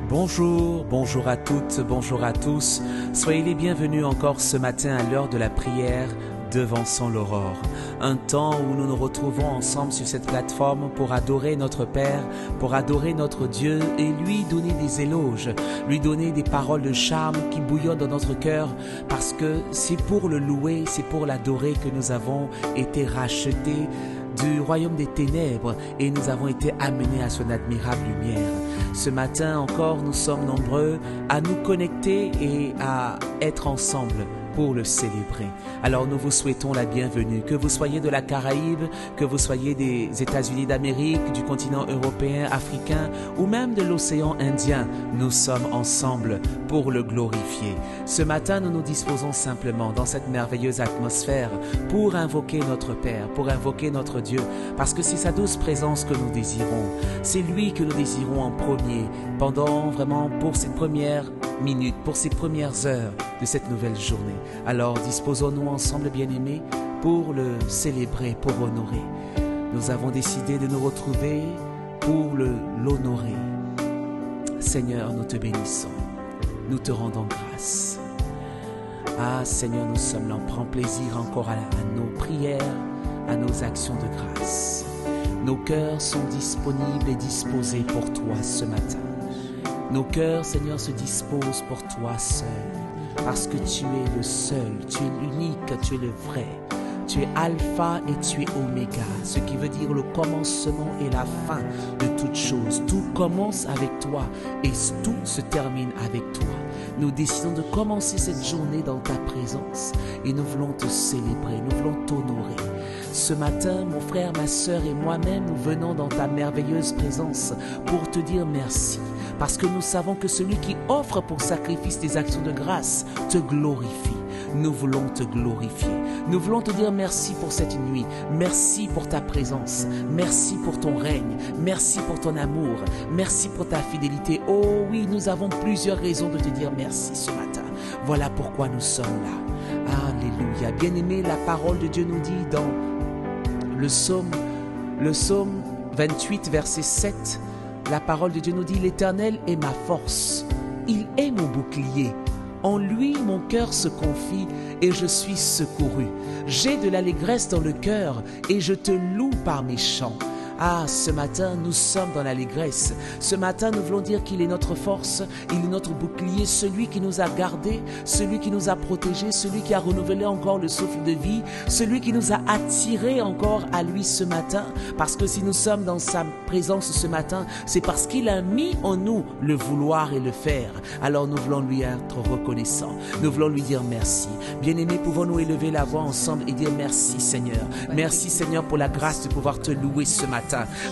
Bonjour, bonjour à toutes, bonjour à tous. Soyez les bienvenus encore ce matin à l'heure de la prière devançant l'aurore. Un temps où nous nous retrouvons ensemble sur cette plateforme pour adorer notre Père, pour adorer notre Dieu et lui donner des éloges, lui donner des paroles de charme qui bouillonnent dans notre cœur parce que c'est pour le louer, c'est pour l'adorer que nous avons été rachetés du royaume des ténèbres et nous avons été amenés à son admirable lumière. Ce matin encore, nous sommes nombreux à nous connecter et à être ensemble pour le célébrer. Alors nous vous souhaitons la bienvenue, que vous soyez de la Caraïbe, que vous soyez des États-Unis d'Amérique, du continent européen, africain ou même de l'océan Indien. Nous sommes ensemble pour le glorifier. Ce matin, nous nous disposons simplement dans cette merveilleuse atmosphère pour invoquer notre Père, pour invoquer notre Dieu, parce que c'est sa douce présence que nous désirons. C'est lui que nous désirons en premier, pendant vraiment pour ces premières minutes, pour ces premières heures de cette nouvelle journée. Alors disposons-nous ensemble, bien-aimés, pour le célébrer, pour honorer. Nous avons décidé de nous retrouver pour l'honorer. Seigneur, nous te bénissons, nous te rendons grâce. Ah Seigneur, nous sommes là, on prend plaisir encore à nos prières, à nos actions de grâce. Nos cœurs sont disponibles et disposés pour toi ce matin. Nos cœurs, Seigneur, se disposent pour toi seul, parce que tu es le seul, tu es l'unique, tu es le vrai. Tu es alpha et tu es oméga, ce qui veut dire le commencement et la fin de toutes choses. Tout commence avec toi et tout se termine avec toi. Nous décidons de commencer cette journée dans ta présence et nous voulons te célébrer, nous voulons t'honorer. Ce matin, mon frère, ma sœur et moi-même, nous venons dans ta merveilleuse présence pour te dire merci. Parce que nous savons que celui qui offre pour sacrifice des actions de grâce te glorifie. Nous voulons te glorifier. Nous voulons te dire merci pour cette nuit. Merci pour ta présence. Merci pour ton règne. Merci pour ton amour. Merci pour ta fidélité. Oh oui, nous avons plusieurs raisons de te dire merci ce matin. Voilà pourquoi nous sommes là. Alléluia. Bien-aimé, la parole de Dieu nous dit dans le psaume 28, verset 7, la parole de Dieu nous dit « L'Éternel est ma force, il est mon bouclier. En lui, mon cœur se confie et je suis secouru. J'ai de l'allégresse dans le cœur et je te loue par mes chants. » Ah, ce matin, nous sommes dans l'allégresse. Ce matin, nous voulons dire qu'il est notre force, il est notre bouclier, celui qui nous a gardés, celui qui nous a protégés, celui qui a renouvelé encore le souffle de vie, celui qui nous a attirés encore à lui ce matin. Parce que si nous sommes dans sa présence ce matin, c'est parce qu'il a mis en nous le vouloir et le faire. Alors nous voulons lui être reconnaissants. Nous voulons lui dire merci. Bien-aimés, pouvons-nous élever la voix ensemble et dire merci Seigneur. Merci Seigneur pour la grâce de pouvoir te louer ce matin.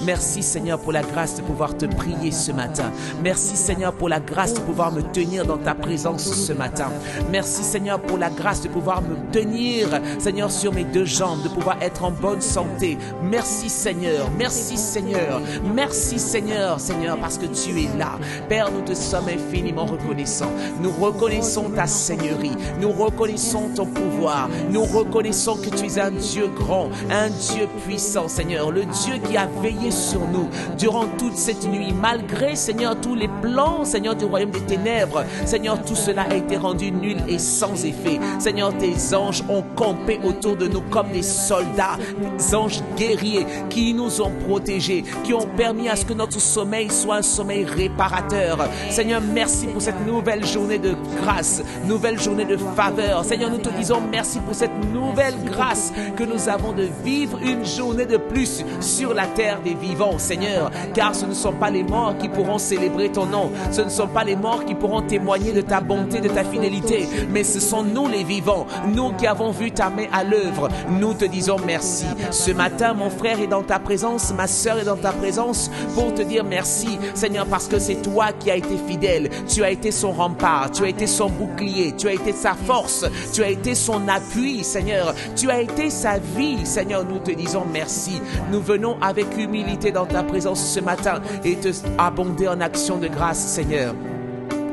Merci Seigneur pour la grâce de pouvoir te prier ce matin. Merci Seigneur pour la grâce de pouvoir me tenir dans ta présence ce matin. Merci Seigneur pour la grâce de pouvoir me tenir Seigneur sur mes deux jambes, de pouvoir être en bonne santé. Merci Seigneur, merci Seigneur, merci Seigneur, Seigneur parce que tu es là. Père, nous te sommes infiniment reconnaissants. Nous reconnaissons ta seigneurie, nous reconnaissons ton pouvoir, nous reconnaissons que tu es un Dieu grand, un Dieu puissant Seigneur, le Dieu qui a veillé sur nous durant toute cette nuit, malgré, Seigneur, tous les plans, Seigneur, du royaume des ténèbres. Seigneur, tout cela a été rendu nul et sans effet. Seigneur, tes anges ont campé autour de nous comme des soldats, des anges guerriers qui nous ont protégés, qui ont permis à ce que notre sommeil soit un sommeil réparateur. Seigneur, merci pour cette nouvelle journée de grâce, nouvelle journée de faveur. Seigneur, nous te disons merci pour cette nouvelle grâce que nous avons de vivre une journée de plus sur la terre des vivants, Seigneur, car ce ne sont pas les morts qui pourront célébrer ton nom, ce ne sont pas les morts qui pourront témoigner de ta bonté, de ta fidélité, mais ce sont nous les vivants, nous qui avons vu ta main à l'œuvre. Nous te disons merci. Ce matin, mon frère est dans ta présence, ma sœur est dans ta présence pour te dire merci, Seigneur, parce que c'est toi qui as été fidèle, tu as été son rempart, tu as été son bouclier, tu as été sa force, tu as été son appui, Seigneur, tu as été sa vie, Seigneur. Nous te disons merci. Nous venons avec humilité dans ta présence ce matin et te abonder en action de grâce, Seigneur.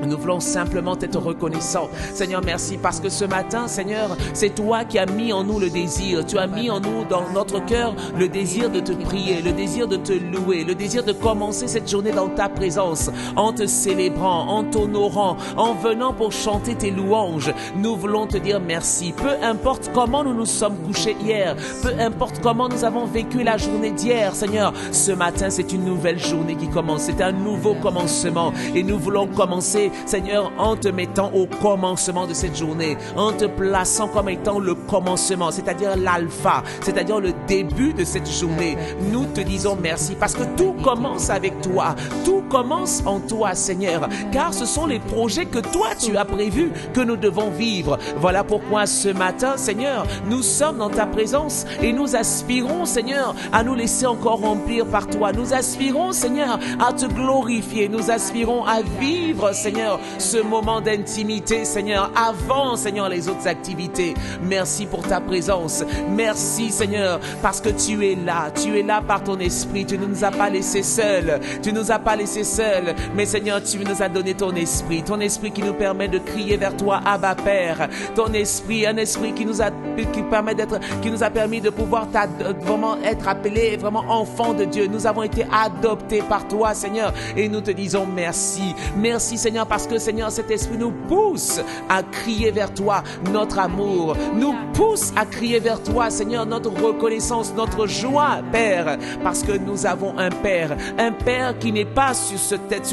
Nous voulons simplement être reconnaissants. Seigneur, merci parce que ce matin, Seigneur, c'est toi qui as mis en nous le désir. Tu as mis en nous, dans notre cœur, le désir de te prier, le désir de te louer, le désir de commencer cette journée dans ta présence, en te célébrant, en t'honorant, en venant pour chanter tes louanges. Nous voulons te dire merci. Peu importe comment nous nous sommes couchés hier, peu importe comment nous avons vécu la journée d'hier, Seigneur, ce matin, c'est une nouvelle journée qui commence. C'est un nouveau commencement et nous voulons commencer, Seigneur, en te mettant au commencement de cette journée, en te plaçant comme étant le commencement, c'est-à-dire l'alpha, c'est-à-dire le début de cette journée. Nous te disons merci parce que tout commence avec toi, tout commence en toi, Seigneur, car ce sont les projets que toi tu as prévus que nous devons vivre. Voilà pourquoi ce matin, Seigneur, nous sommes dans ta présence et nous aspirons, Seigneur, à nous laisser encore remplir par toi. Nous aspirons, Seigneur, à te glorifier. Nous aspirons à vivre, Seigneur, ce moment d'intimité, Seigneur, avant, Seigneur, les autres activités. Merci pour ta présence. Merci, Seigneur, parce que tu es là. Tu es là par ton esprit. Tu ne nous as pas laissés seuls. Tu ne nous as pas laissés seuls. Mais, Seigneur, tu nous as donné ton esprit. Ton esprit qui nous permet de crier vers toi, Abba Père. Ton esprit, un esprit qui nous a permis de pouvoir vraiment être appelés vraiment enfants de Dieu. Nous avons été adoptés par toi, Seigneur, et nous te disons merci. Merci, Seigneur, parce que, Seigneur, cet esprit nous pousse à crier vers toi notre amour, nous pousse à crier vers toi, Seigneur, notre reconnaissance, notre joie, Père, parce que nous avons un Père qui n'est pas sur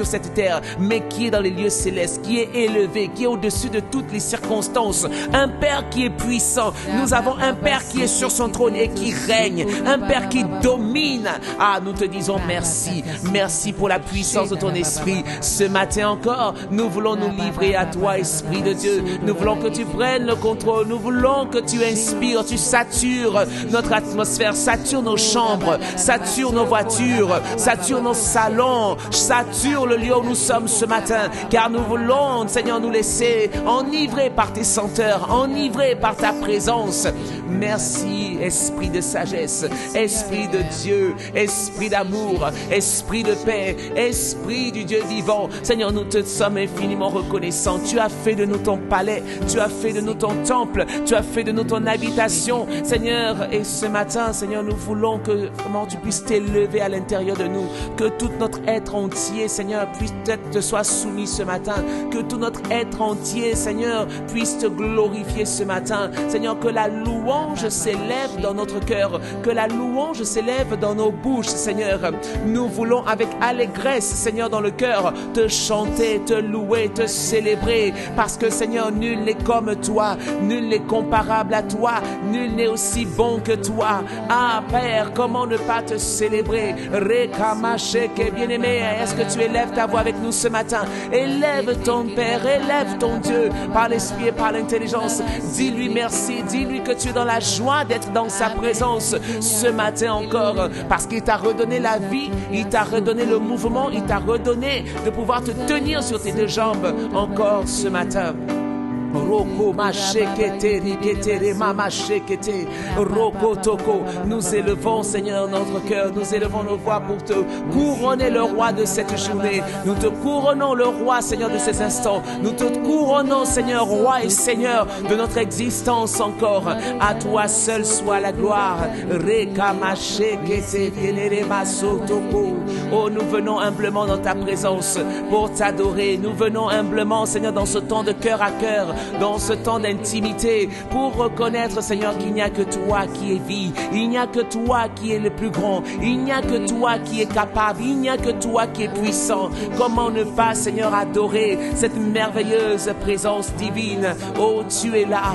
cette terre, mais qui est dans les lieux célestes, qui est élevé, qui est au-dessus de toutes les circonstances, un Père qui est puissant. Nous avons un Père qui est sur son trône et qui règne, un Père qui domine. Ah, nous te disons merci, merci pour la puissance de ton esprit. Ce matin encore, nous voulons nous livrer à toi, Esprit de Dieu. Nous voulons que tu prennes le contrôle. Nous voulons que tu inspires, tu satures notre atmosphère, satures nos chambres, satures nos voitures, satures nos salons, sature le lieu où nous sommes ce matin, car nous voulons, Seigneur, nous laisser enivrer par tes senteurs, enivrer par ta présence. Merci, Esprit de sagesse, Esprit de Dieu, Esprit d'amour, Esprit de paix, Esprit du Dieu vivant. Seigneur, nous te sommes infiniment reconnaissants. Tu as fait de nous ton palais, tu as fait de nous ton temple, tu as fait de nous ton habitation, Seigneur. Et ce matin, Seigneur, nous voulons que vraiment tu puisses t'élever à l'intérieur de nous, que tout notre être entier, Seigneur, puisse te soit soumis ce matin, que tout notre être entier, Seigneur, puisse te glorifier ce matin, Seigneur, que la louange s'élève dans notre cœur, que la louange s'élève dans nos bouches, Seigneur. Nous voulons avec allégresse, Seigneur, dans le cœur, te chanter, te louer, te célébrer, parce que, Seigneur, nul n'est comme toi, nul n'est comparable à toi, nul n'est aussi bon que toi. Ah, Père, comment ne pas te célébrer? Rekamaché, bien-aimé, est-ce que tu élèves ta voix avec nous ce matin? Élève ton Père, élève ton Dieu par l'esprit et par l'intelligence. Dis-lui merci, dis-lui que tu es dans la joie d'être dans sa présence ce matin encore, parce qu'il t'a redonné la vie, il t'a redonné le mouvement, il t'a redonné de pouvoir te tenir sur tes deux jambes encore ce matin. Roko machekete riketere mama shekete roko toko. Nous élevons, Seigneur, notre cœur, nous élevons nos voix pour te couronner le roi de cette journée. Nous te couronnons le roi, Seigneur, de ces instants. Nous te couronnons, Seigneur, roi et Seigneur de notre existence encore. À toi seul soit la gloire. Reka machekete vienere masotoko. Oh, nous venons humblement dans ta présence pour t'adorer. Nous venons humblement, Seigneur, dans ce temps de cœur à cœur, dans ce temps d'intimité, pour reconnaître, Seigneur, qu'il n'y a que toi qui es vie, il n'y a que toi qui es le plus grand, il n'y a que toi qui es capable, il n'y a que toi qui es puissant. Comment ne pas, Seigneur, adorer cette merveilleuse présence divine? Oh, tu es là,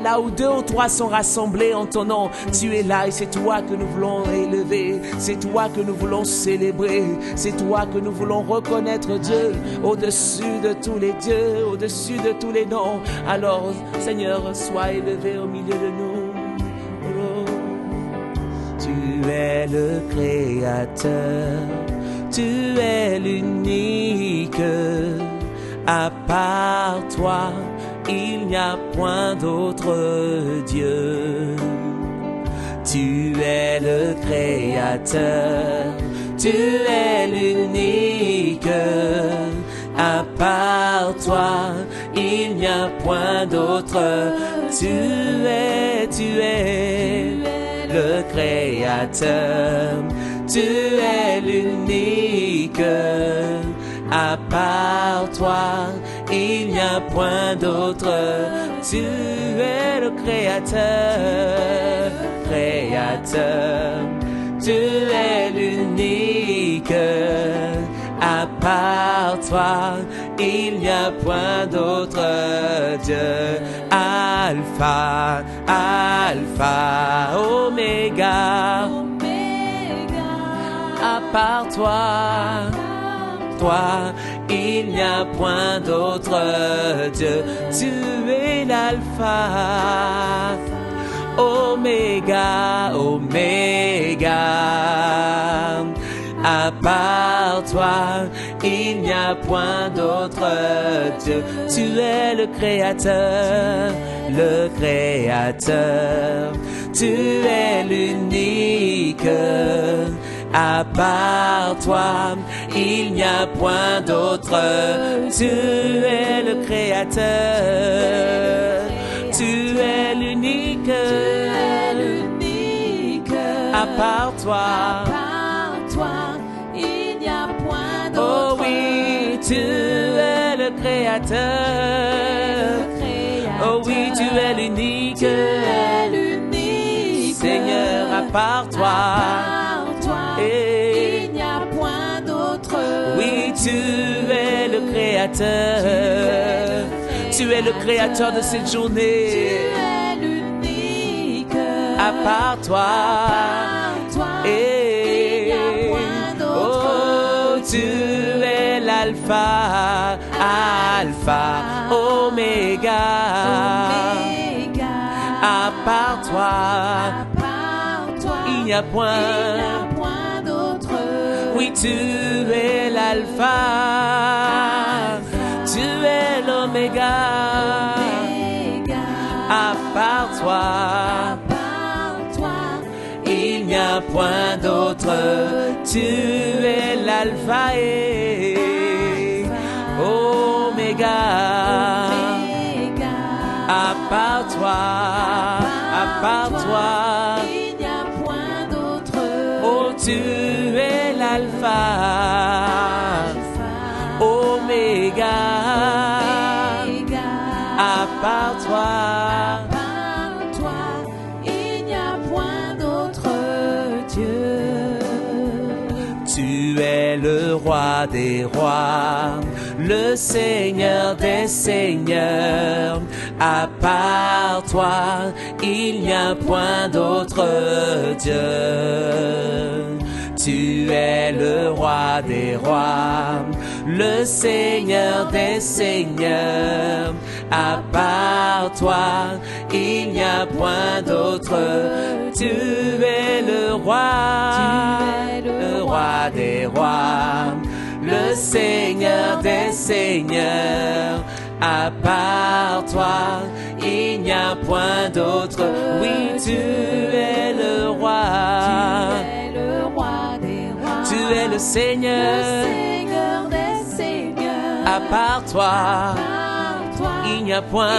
là où 2 ou 3 sont rassemblés en ton nom. Tu es là et c'est toi que nous voulons élever, c'est toi que nous voulons célébrer, c'est toi que nous voulons reconnaître, Dieu, au-dessus de tous les dieux, au-dessus de tous les noms. Alors, Seigneur, sois élevé au milieu de nous. Oh, tu es le Créateur, tu es l'unique. À part toi, il n'y a point d'autre Dieu. Tu es le Créateur, tu es l'unique. À part toi, il n'y a point d'autre. Tu es le Créateur. Tu es l'unique. À part toi, il n'y a point d'autre. Tu es le Créateur, Créateur. Tu es l'unique. À part toi, il n'y a point d'autre Dieu. Alpha, Alpha, Oméga. À part toi, il n'y a point d'autre Dieu. Tu es l'Alpha, Oméga, Oméga. À part toi, il n'y a point d'autre Dieu. Tu es le Créateur, le Créateur. Tu es l'unique. À part toi, il n'y a point d'autre. Tu es le Créateur. Tu es l'unique. À part toi, il n'y a point d'autre. Oh oui, tu es le Créateur. Oh oui, tu es l'unique. Seigneur, à part toi, il n'y a point d'autre. Oui, tu es le Créateur. Tu es le Créateur de cette journée. Tu es l'unique. À part toi, il n'y a point d'autre. Oh, tu es l'Alpha, Alpha, Oméga. À part toi, il n'y a point d'autre. Oui, tu es l'Alpha, tu es l'Oméga. À part toi, il n'y a point d'autre. Tu es l'Alpha et Oméga. À part toi, il n'y a point d'autre. Oh, tu es l'Alpha, Oméga. À part toi, il n'y a point d'autre Dieu. Tu es le roi des rois, le Seigneur des seigneurs. À part toi, il n'y a point d'autre Dieu. Tu es le roi des rois, le Seigneur des seigneurs. À part toi, il n'y a point d'autre. Tu es le roi des rois, le Seigneur des seigneurs. À part toi, il n'y a point d'autre. Oui, tu es le roi. Tu es le Seigneur. Des seigneurs. À part toi, il n'y a point.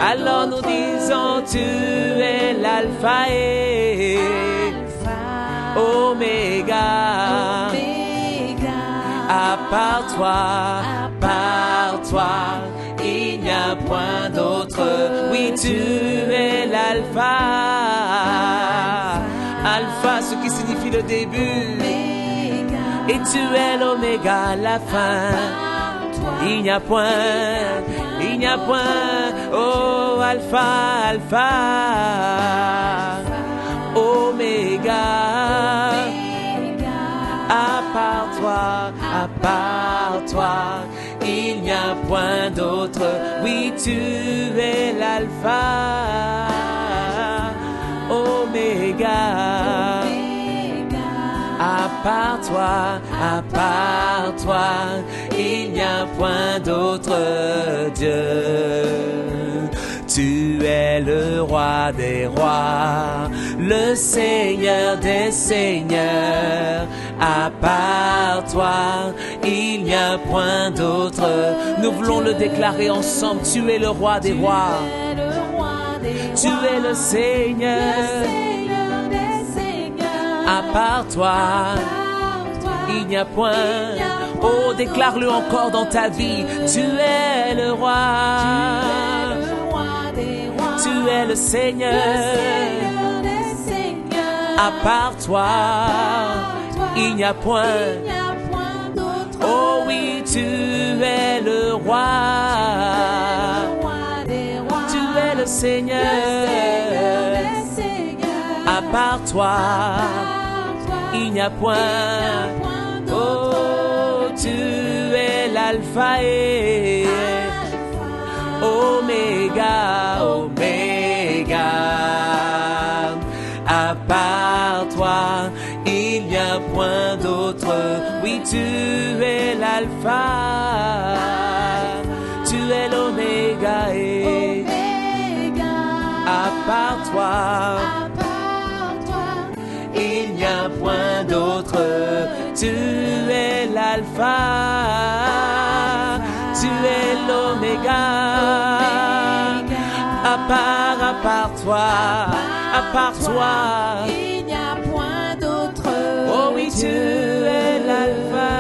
Alors nous disons, tu es l'Alpha et Oméga. À part toi, il n'y a point d'autre. Oui, tu es l'Alpha. Alpha, ce qui signifie le début. Et tu es l'Oméga, la fin. Il n'y a point, oh Alpha, Alpha, Oméga. À part toi, il n'y a point d'autre. Oui, tu es l'Alpha, Oméga. À part toi, il n'y a point d'autre Dieu. Tu es le roi des rois, le Seigneur des seigneurs. À part part toi, il n'y a point d'autre. Nous voulons le déclarer ensemble. Tu es le roi des rois. Tu es le Seigneur. À part toi, il n'y a point. Oh, déclare-le encore dans ta vie. Tu es le roi. Tu es le Seigneur. À part toi, il n'y a point. Oh oui, tu es le roi. Tu es le Seigneur. À part toi, il n'y a point. Oh, tu es l'alpha et Oméga, Oméga. À part toi, il n'y a point d'autre. Oui, tu es l'alpha, tu es l'oméga et à part toi, il n'y a point d'autre. Tu es l'alpha, tu es l'oméga. À part toi, à part toi, il n'y a point d'autre. Oh oui, tu es l'alpha,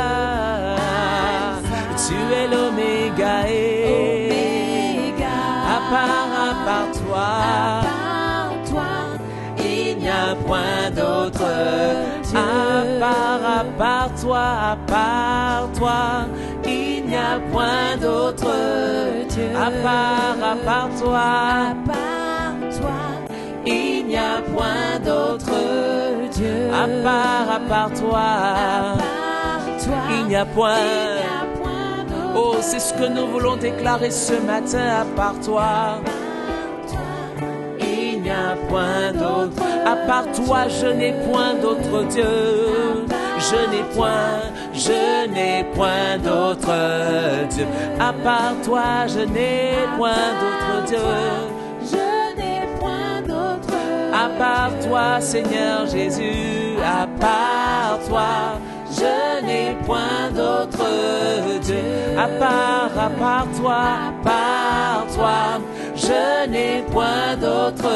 tu es l'oméga et à part toi, il n'y a point d'autre. À part toi, il n'y a point d'autre. À part toi, il n'y a point d'autre. À part toi, il n'y a point. Oh, c'est ce que nous voulons déclarer ce matin. À part toi, il n'y a point d'autre. À part toi, je n'ai point d'autre Dieu. Je n'ai point d'autre Dieu. À part toi, je n'ai point d'autre Dieu. À part toi, Seigneur Jésus, à part toi, je n'ai point d'autre Dieu. À part toi, je n'ai point d'autre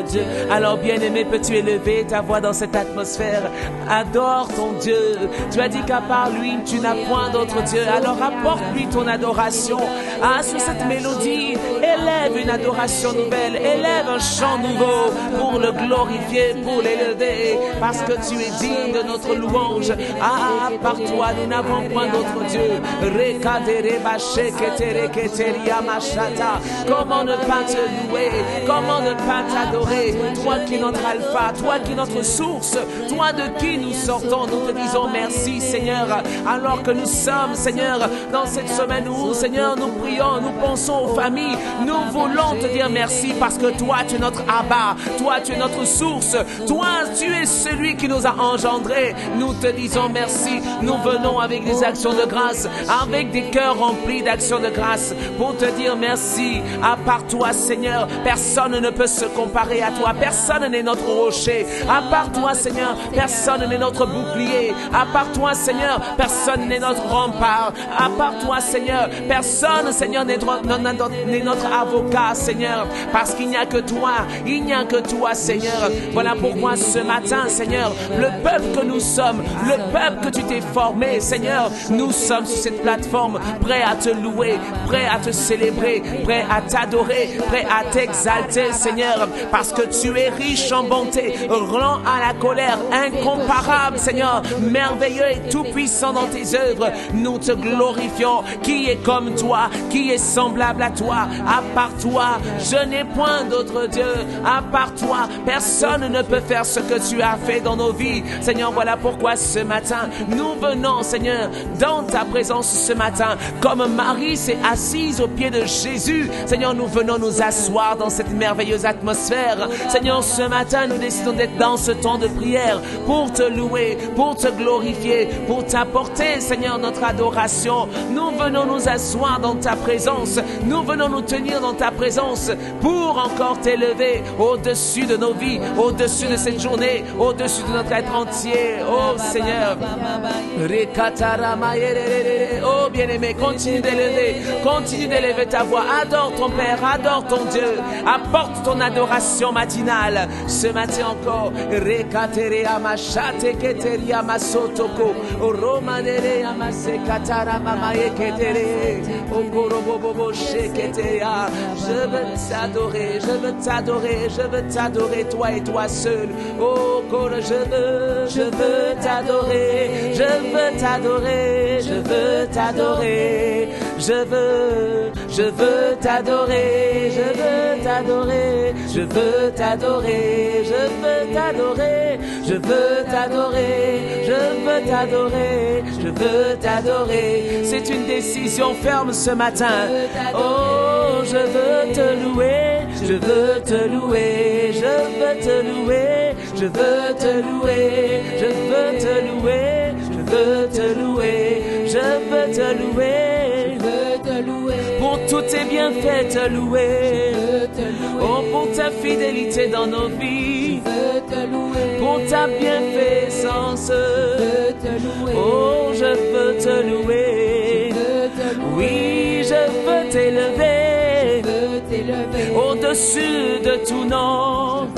Dieu. Alors bien-aimé, peux-tu élever ta voix dans cette atmosphère? Adore ton Dieu. Tu as dit qu'à part lui, tu n'as point d'autre Dieu. Alors apporte-lui ton adoration. Ah, sur cette mélodie, élève une adoration nouvelle, élève un chant nouveau pour le glorifier, pour l'élever, parce que tu es digne de notre louange. Ah, par toi, nous n'avons point d'autre Dieu. Comment ne pas te louer? Comment ne pas t'adorer? Toi qui es notre alpha, toi qui es notre source, toi de qui nous sortons, nous te disons merci, Seigneur. Alors que nous sommes, Seigneur, dans cette semaine où, Seigneur, nous prions, nous pensons aux familles, nous voulons te dire merci parce que toi, tu es notre Abba, toi, tu es notre source, toi, tu es celui qui nous a engendrés. Nous te disons merci. Nous venons avec des actions de grâce, avec des cœurs remplis d'actions de grâce pour te dire merci. À part toi, Seigneur, personne ne peut se comparer à toi. Personne n'est notre rocher. À part toi, Seigneur, personne n'est notre bouclier. À part toi, Seigneur, personne n'est notre rempart. À part toi, Seigneur, personne, Seigneur, n'est notre avocat, Seigneur, parce qu'il n'y a que toi. Il n'y a que toi, Seigneur. Voilà pourquoi ce matin, Seigneur, le peuple que nous sommes, le peuple que tu t'es formé, Seigneur, nous sommes sur cette plateforme, prêts à te louer, prêts à te célébrer, prêts à t'adorer, prêts à t'exalter, Seigneur, parce que tu es riche en bonté, lent à la colère, incomparable, Seigneur, merveilleux et tout-puissant dans tes œuvres. Nous te glorifions. Qui est comme toi? Qui est semblable à toi? À part toi, je n'ai point d'autre Dieu. À part toi, personne ne peut faire ce que tu as fait dans nos vies. Seigneur, voilà pourquoi ce matin, nous venons, Seigneur, dans ta présence ce matin. Comme Marie s'est assise aux pieds de Jésus, Seigneur, nous venons venons nous asseoir dans cette merveilleuse atmosphère. Seigneur, ce matin, nous décidons d'être dans ce temps de prière pour te louer, pour te glorifier, pour t'apporter, Seigneur, notre adoration. Nous venons nous asseoir dans ta présence. Nous venons nous tenir dans ta présence pour encore t'élever au-dessus de nos vies, au-dessus de cette journée, au-dessus de notre être entier. Oh Seigneur. Oh bien-aimé, continue d'élever ta voix. Adore ton Père, adore ton Dieu. Apporte ton adoration matinale. Ce matin encore. Je veux t'adorer, je veux t'adorer, je veux t'adorer, toi et toi seul. Oh, je veux t'adorer, je veux t'adorer, je veux t'adorer, je veux t'adorer, je veux t'adorer, je veux t'adorer, je veux t'adorer, je veux t'adorer, je veux t'adorer, je veux t'adorer. C'est une décision ferme ce matin. Oh, je veux te louer, je veux te louer, je veux te louer, je veux te louer, je veux te louer, je veux te louer, je veux te louer, je veux te louer. Pour tous tes bienfaits te louer, oh pour ta fidélité dans nos vies, pour ta bienfaisance, oh je veux te louer, oui je veux t'élever, au-dessus de tout nom,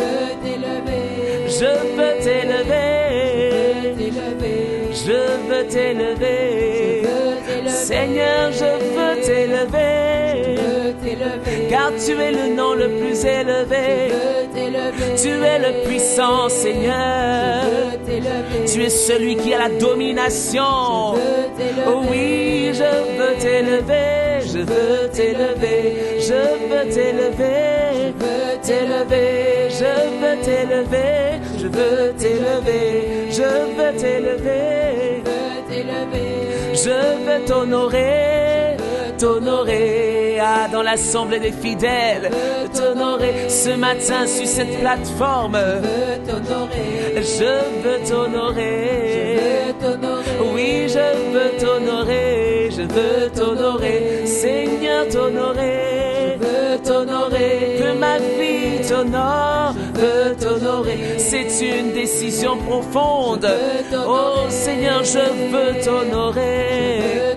je veux t'élever, je veux t'élever, Seigneur je veux t'élever, car tu es le nom le plus élevé, tu es le puissant Seigneur, tu es celui qui a la domination, oh oui je veux t'élever, je veux t'élever, je veux t'élever, t'élever, je veux t'élever, je veux t'élever, je veux t'élever, je veux t'honorer, t'honorer, ah, dans l'assemblée des fidèles, t'honorer ce matin sur cette plateforme, je veux t'honorer, oui je veux t'honorer, je veux t'honorer, Seigneur t'honorer, t'honorer, que ma vie t'honore, veut t'honorer, c'est une décision profonde, oh Seigneur je veux t'honorer,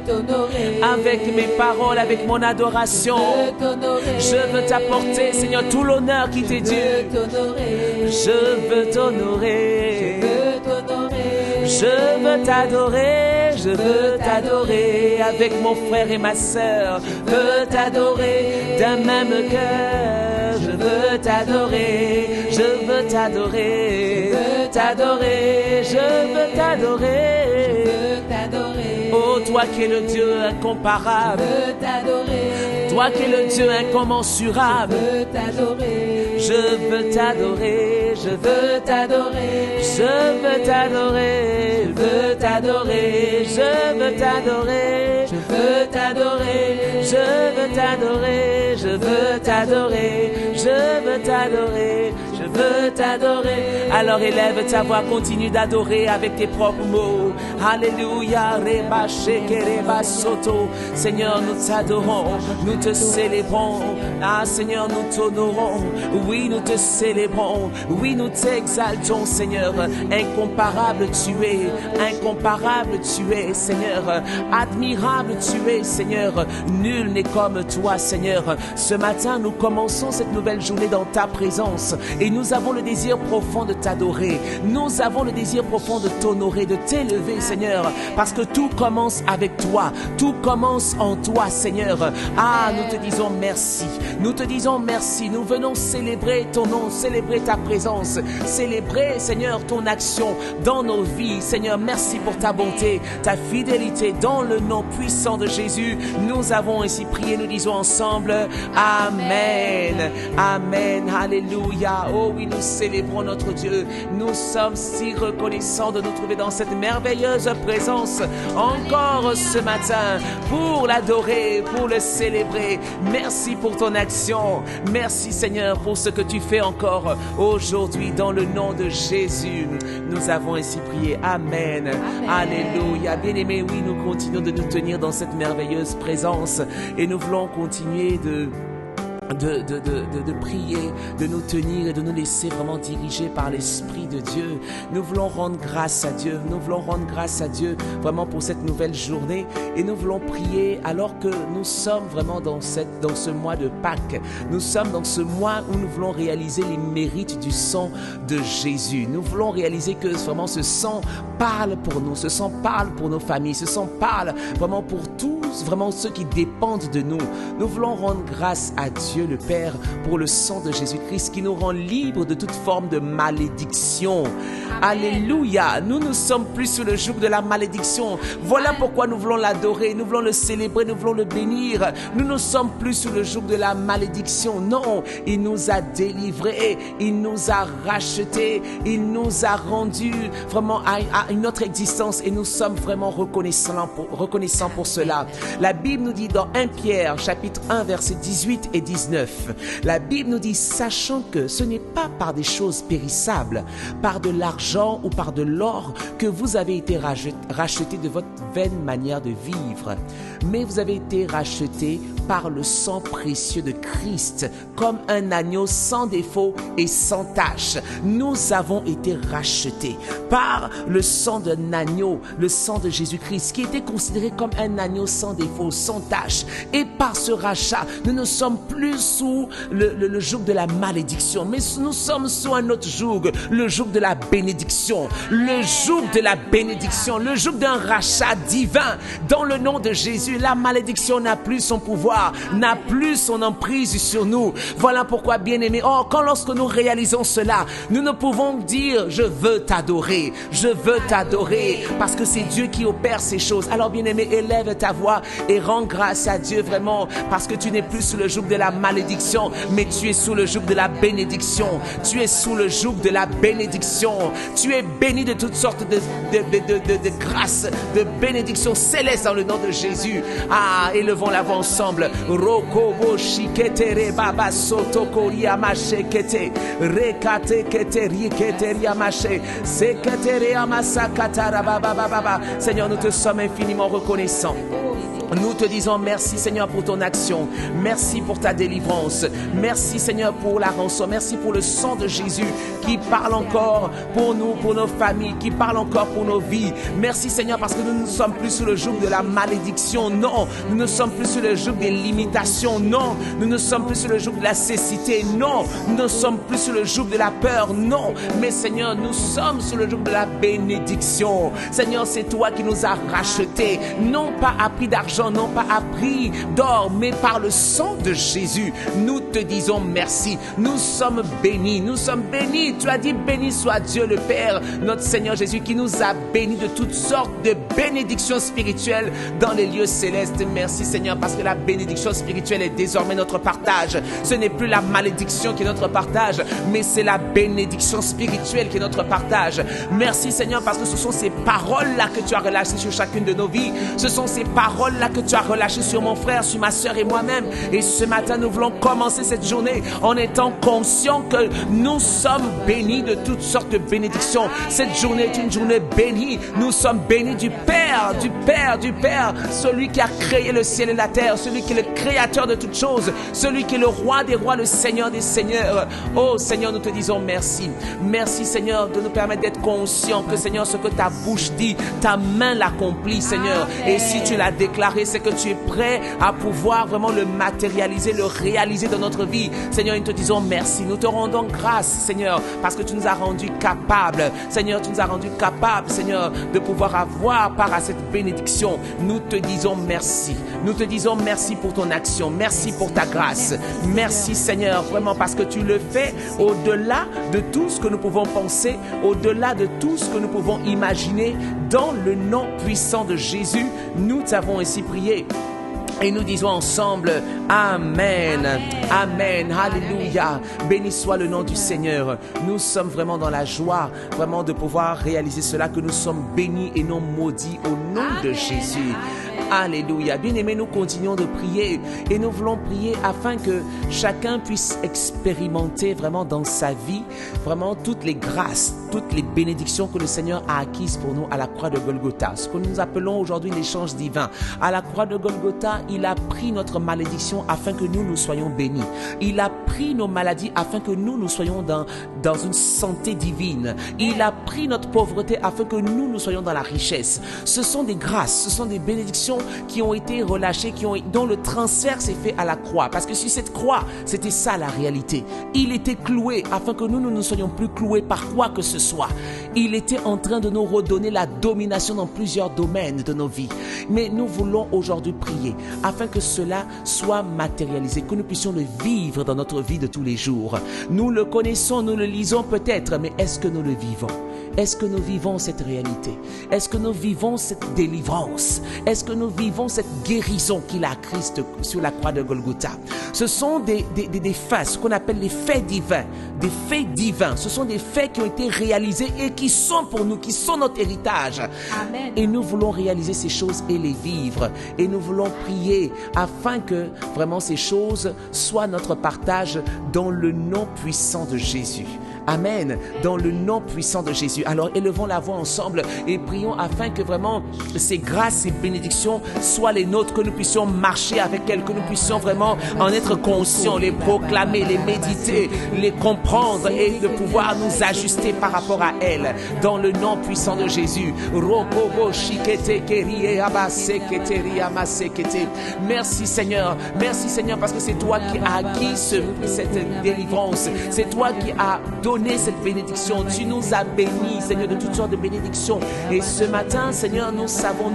avec mes paroles, avec mon adoration, je veux t'apporter Seigneur tout l'honneur qui t'est dû, je veux t'honorer, je veux t'adorer, je veux t'adorer avec mon frère et ma sœur, je veux t'adorer d'un même cœur, je veux t'adorer, je veux t'adorer, je veux t'adorer, je veux t'adorer, oh toi qui es le Dieu incomparable, toi qui es le Dieu incommensurable, je veux t'adorer, je veux t'adorer, je veux t'adorer, je veux t'adorer, je veux t'adorer, je veux t'adorer, je veux t'adorer, je veux t'adorer, je veux t'adorer, je veux t'adorer. Alors élève ta voix, continue d'adorer avec tes propres mots. Alléluia, Reba Sheke Reba Soto. Seigneur, nous t'adorons, nous te célébrons. Ah Seigneur, nous t'honorons. Oui, nous te célébrons. Oui, nous t'exaltons, Seigneur. Incomparable tu es, incomparable tu es, Seigneur. Admirable tu es, Seigneur. Nul n'est comme toi, Seigneur. Ce matin, nous commençons cette nouvelle journée dans ta présence et nous avons le désir profond de t'adorer. Nous avons le désir profond de t'honorer, de t'élever, Seigneur, parce que tout commence avec toi. Tout commence en toi, Seigneur. Ah, nous te disons merci. Nous te disons merci. Nous venons célébrer ton nom, célébrer ta présence, célébrer, Seigneur, ton action dans nos vies. Seigneur, merci pour ta bonté, ta fidélité. Dans le nom puissant de Jésus, nous avons ainsi prié. Nous disons ensemble Amen. Amen. Alléluia. Oh, Oh oui, nous célébrons notre Dieu. Nous sommes si reconnaissants de nous trouver dans cette merveilleuse présence encore ce matin pour l'adorer, pour le célébrer. Merci pour ton action. Merci Seigneur pour ce que tu fais encore aujourd'hui dans le nom de Jésus. Nous avons ainsi prié. Amen. Alléluia. Bien-aimés, oui, nous continuons de nous tenir dans cette merveilleuse présence et nous voulons continuer de prier, de nous tenir et de nous laisser vraiment diriger par l'Esprit de Dieu. Nous voulons rendre grâce à Dieu. Nous voulons rendre grâce à Dieu vraiment pour cette nouvelle journée et nous voulons prier alors que nous sommes vraiment dans ce mois de Pâques. Nous sommes dans ce mois où nous voulons réaliser les mérites du sang de Jésus. Nous voulons réaliser que vraiment ce sang parle pour nous, ce sang parle pour nos familles, ce sang parle vraiment pour tous, vraiment ceux qui dépendent de nous. Nous voulons rendre grâce à Dieu le Père pour le sang de Jésus-Christ qui nous rend libres de toute forme de malédiction. Alléluia. Nous ne sommes plus sous le joug de la malédiction. Voilà pourquoi nous voulons l'adorer, nous voulons le célébrer, nous voulons le bénir. Nous ne sommes plus sous le joug de la malédiction. Non, il nous a délivrés, il nous a rachetés, il nous a rendus vraiment à une autre existence et nous sommes vraiment reconnaissants pour cela. La Bible nous dit dans 1 Pierre chapitre 1 versets 18 et 19, la Bible nous dit, sachant que ce n'est pas par des choses périssables, par de l'argent ou par de l'or que vous avez été rachetés de votre vaine manière de vivre, mais vous avez été rachetés par le sang précieux de Christ, comme un agneau sans défaut et sans tache. Nous avons été rachetés par le sang d'un agneau, le sang de Jésus-Christ, qui était considéré comme un agneau sans défaut, sans tache. Et par ce rachat, nous ne sommes plus sous le joug de la malédiction, mais nous sommes sous un autre joug, le joug de la bénédiction, le joug de la bénédiction, le joug d'un rachat divin. Dans le nom de Jésus, la malédiction n'a plus son pouvoir, n'a plus son emprise sur nous. Voilà pourquoi, bien-aimés, lorsque nous réalisons cela, nous ne pouvons dire, je veux t'adorer, parce que c'est Dieu qui opère ces choses. Alors, bien-aimé, élève ta voix et rends grâce à Dieu vraiment, parce que tu n'es plus sous le joug de la malédiction, mais tu es sous le joug de la bénédiction. Tu es sous le joug de la bénédiction. Tu es béni de toutes sortes de grâces, de bénédictions célestes dans le nom de Jésus. Élevons la voix ensemble. Rokobo shiketere baba soto koria mache kete rekate kete rikete riamache seketere amasakatara baba baba. Seigneur, nous te sommes infiniment reconnaissants. Nous te disons merci Seigneur pour ton action, merci pour ta délivrance, merci Seigneur pour la rançon, merci pour le sang de Jésus qui parle encore pour nous, pour nos familles, qui parle encore pour nos vies. Merci Seigneur parce que nous ne sommes plus sous le joug de la malédiction, non, nous ne sommes plus sous le joug des limitations, non, nous ne sommes plus sous le joug de la cécité, non, nous ne sommes plus sous le joug de la peur, non, mais Seigneur, nous sommes sous le joug de la bénédiction. Seigneur, c'est toi qui nous as rachetés, non pas à prix d'argent, non pas à prix d'or, mais par le sang de Jésus. Nous te disons merci. Nous sommes bénis. Nous sommes bénis. Tu as dit béni soit Dieu le Père, notre Seigneur Jésus, qui nous a bénis de toutes sortes de bénédictions spirituelles dans les lieux célestes. Merci Seigneur parce que la bénédiction spirituelle est désormais notre partage. Ce n'est plus la malédiction qui est notre partage, mais c'est la bénédiction spirituelle qui est notre partage. Merci Seigneur parce que ce sont ces paroles-là que tu as relâchées sur chacune de nos vies. Ce sont ces paroles-là que tu as relâché sur mon frère, sur ma soeur et moi-même. Et ce matin, nous voulons commencer cette journée en étant conscients que nous sommes bénis de toutes sortes de bénédictions. Cette journée est une journée bénie. Nous sommes bénis du Père, celui qui a créé le ciel et la terre, celui qui est le créateur de toutes choses, celui qui est le roi des rois, le Seigneur des seigneurs. Oh Seigneur, nous te disons merci. Merci Seigneur de nous permettre d'être conscients que Seigneur, ce que ta bouche dit, ta main l'accomplit Seigneur. Et si tu l'as déclaré, c'est que tu es prêt à pouvoir vraiment le matérialiser, le réaliser dans notre vie. Seigneur, nous te disons merci. Nous te rendons grâce, Seigneur, parce que tu nous as rendus capables. Seigneur, tu nous as rendus capables, Seigneur, de pouvoir avoir part à cette bénédiction. Nous te disons merci. Nous te disons merci pour ton action. Merci pour ta grâce. Merci, Seigneur, vraiment parce que tu le fais au-delà de tout ce que nous pouvons penser, au-delà de tout ce que nous pouvons imaginer. Dans le nom puissant de Jésus, nous t'avons ainsi prié. Et nous disons ensemble, Amen, Amen, Alléluia. Béni soit le nom du Seigneur. Nous sommes vraiment dans la joie, vraiment de pouvoir réaliser cela, que nous sommes bénis et non maudits au nom de Jésus. Alléluia. Bien-aimés, nous continuons de prier et nous voulons prier afin que chacun puisse expérimenter vraiment dans sa vie, vraiment toutes les grâces, toutes les bénédictions que le Seigneur a acquises pour nous à la croix de Golgotha. Ce que nous appelons aujourd'hui l'échange divin. À la croix de Golgotha, il a pris notre malédiction afin que nous soyons bénis. Il a pris nos maladies afin que nous soyons dans une santé divine. Il a pris notre pauvreté afin que nous soyons dans la richesse. Ce sont des grâces, ce sont des bénédictions qui ont été relâchées, dont le transfert s'est fait à la croix. Parce que sur cette croix, c'était ça la réalité. Il était cloué afin que nous ne soyons plus cloués par quoi que ce soit. Il était en train de nous redonner la domination dans plusieurs domaines de nos vies. Mais nous voulons aujourd'hui prier afin que cela soit matérialisé, que nous puissions le vivre dans notre vie de tous les jours. Nous le connaissons, nous le lisons peut-être, mais est-ce que nous le vivons? Est-ce que nous vivons cette réalité? Est-ce que nous vivons cette délivrance? Est-ce que nous vivons cette guérison qu'il a à Christ sur la croix de Golgotha? Ce sont des faits, ce qu'on appelle les faits divins. Des faits divins. Ce sont des faits qui ont été réalisés et qui sont pour nous, qui sont notre héritage. Amen. Et nous voulons réaliser ces choses et les vivre. Et nous voulons prier afin que vraiment ces choses soient notre partage dans le nom puissant de Jésus. Amen. Dans le nom puissant de Jésus. Alors élevons la voix ensemble et prions afin que vraiment ces grâces, ces bénédictions soient les nôtres, que nous puissions marcher avec elles, que nous puissions vraiment en être conscients, les proclamer, les méditer, les comprendre et de pouvoir nous ajuster par rapport à elles. Dans le nom puissant de Jésus. Merci Seigneur. Merci Seigneur parce que c'est toi qui as acquis cette délivrance. C'est toi qui as donné cette bénédiction. Tu nous as bénis, Seigneur, de toutes sortes de bénédictions. Et ce matin, Seigneur, nous